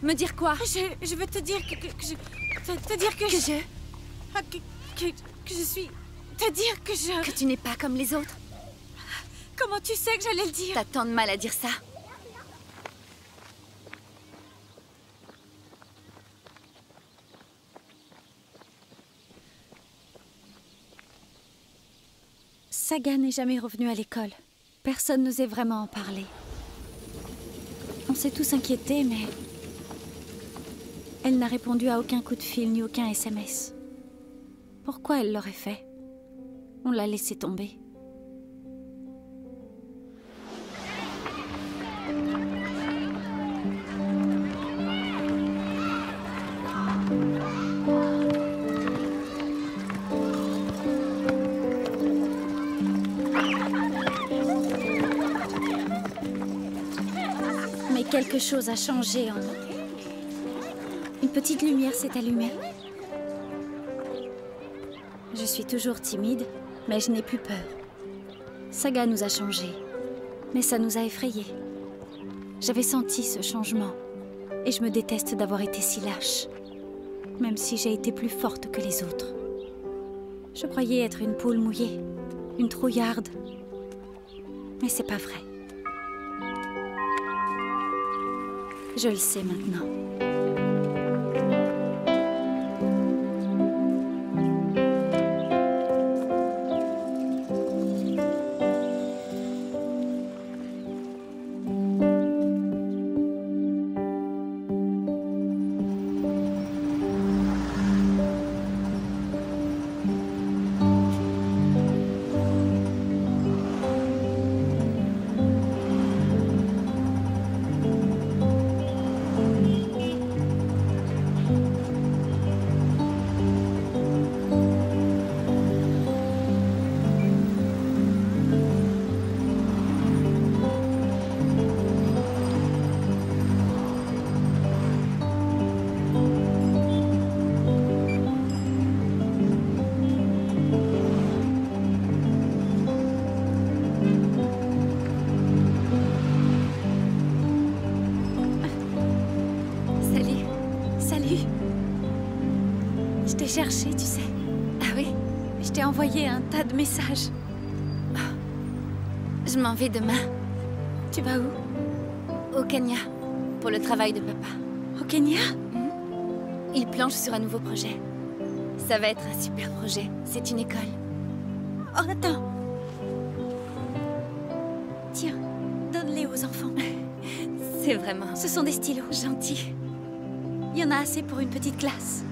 Me dire quoi? Je veux te dire que te dire que je... Ah, que je suis... Te dire que je... Que tu n'es pas comme les autres. Comment tu sais que j'allais le dire? T'as tant de mal à dire ça. Saga n'est jamais revenue à l'école. Personne n'osait vraiment en parler. On s'est tous inquiétés, mais... Elle n'a répondu à aucun coup de fil ni aucun SMS. Pourquoi elle l'aurait fait? On l'a laissé tomber. Mais quelque chose a changé en nous. Une petite lumière s'est allumée. Je suis toujours timide, mais je n'ai plus peur. Saga nous a changés, mais ça nous a effrayés. J'avais senti ce changement, et je me déteste d'avoir été si lâche, même si j'ai été plus forte que les autres. Je croyais être une poule mouillée, une trouillarde, mais c'est pas vrai. Je le sais maintenant. Salut. Je t'ai cherché, tu sais. Ah oui? Je t'ai envoyé un tas de messages. Je m'en vais demain. Tu vas où? Au Kenya, pour le travail de papa. Au Kenya? Il planche sur un nouveau projet. Ça va être un super projet. C'est une école. Oh, attends. Tiens, donne-les aux enfants. C'est vraiment... Ce sont des stylos. Gentil. Il y en a assez pour une petite classe.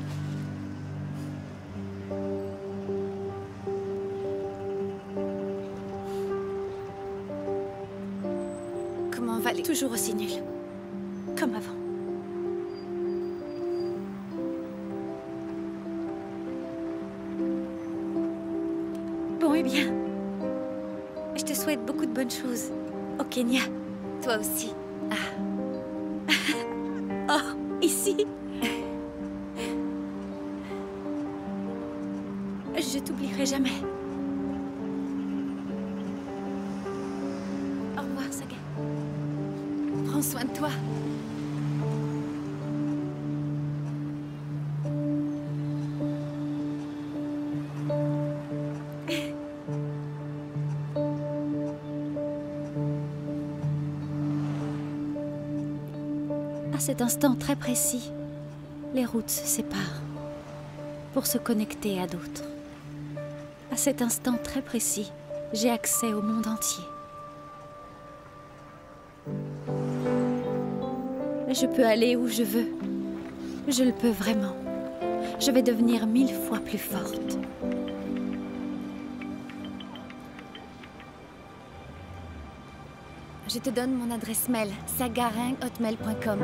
Comment va les... Toujours aussi nul. Comme avant. Bon, eh bien, je te souhaite beaucoup de bonnes choses au Kenya. Toi aussi. Oh, ici. Je t'oublierai jamais. Au revoir, Saga. Prends soin de toi. À cet instant très précis, les routes se séparent pour se connecter à d'autres. À cet instant très précis, j'ai accès au monde entier. Je peux aller où je veux. Je le peux vraiment. Je vais devenir 1000 fois plus forte. Je te donne mon adresse mail, sagaring@hotmail.com.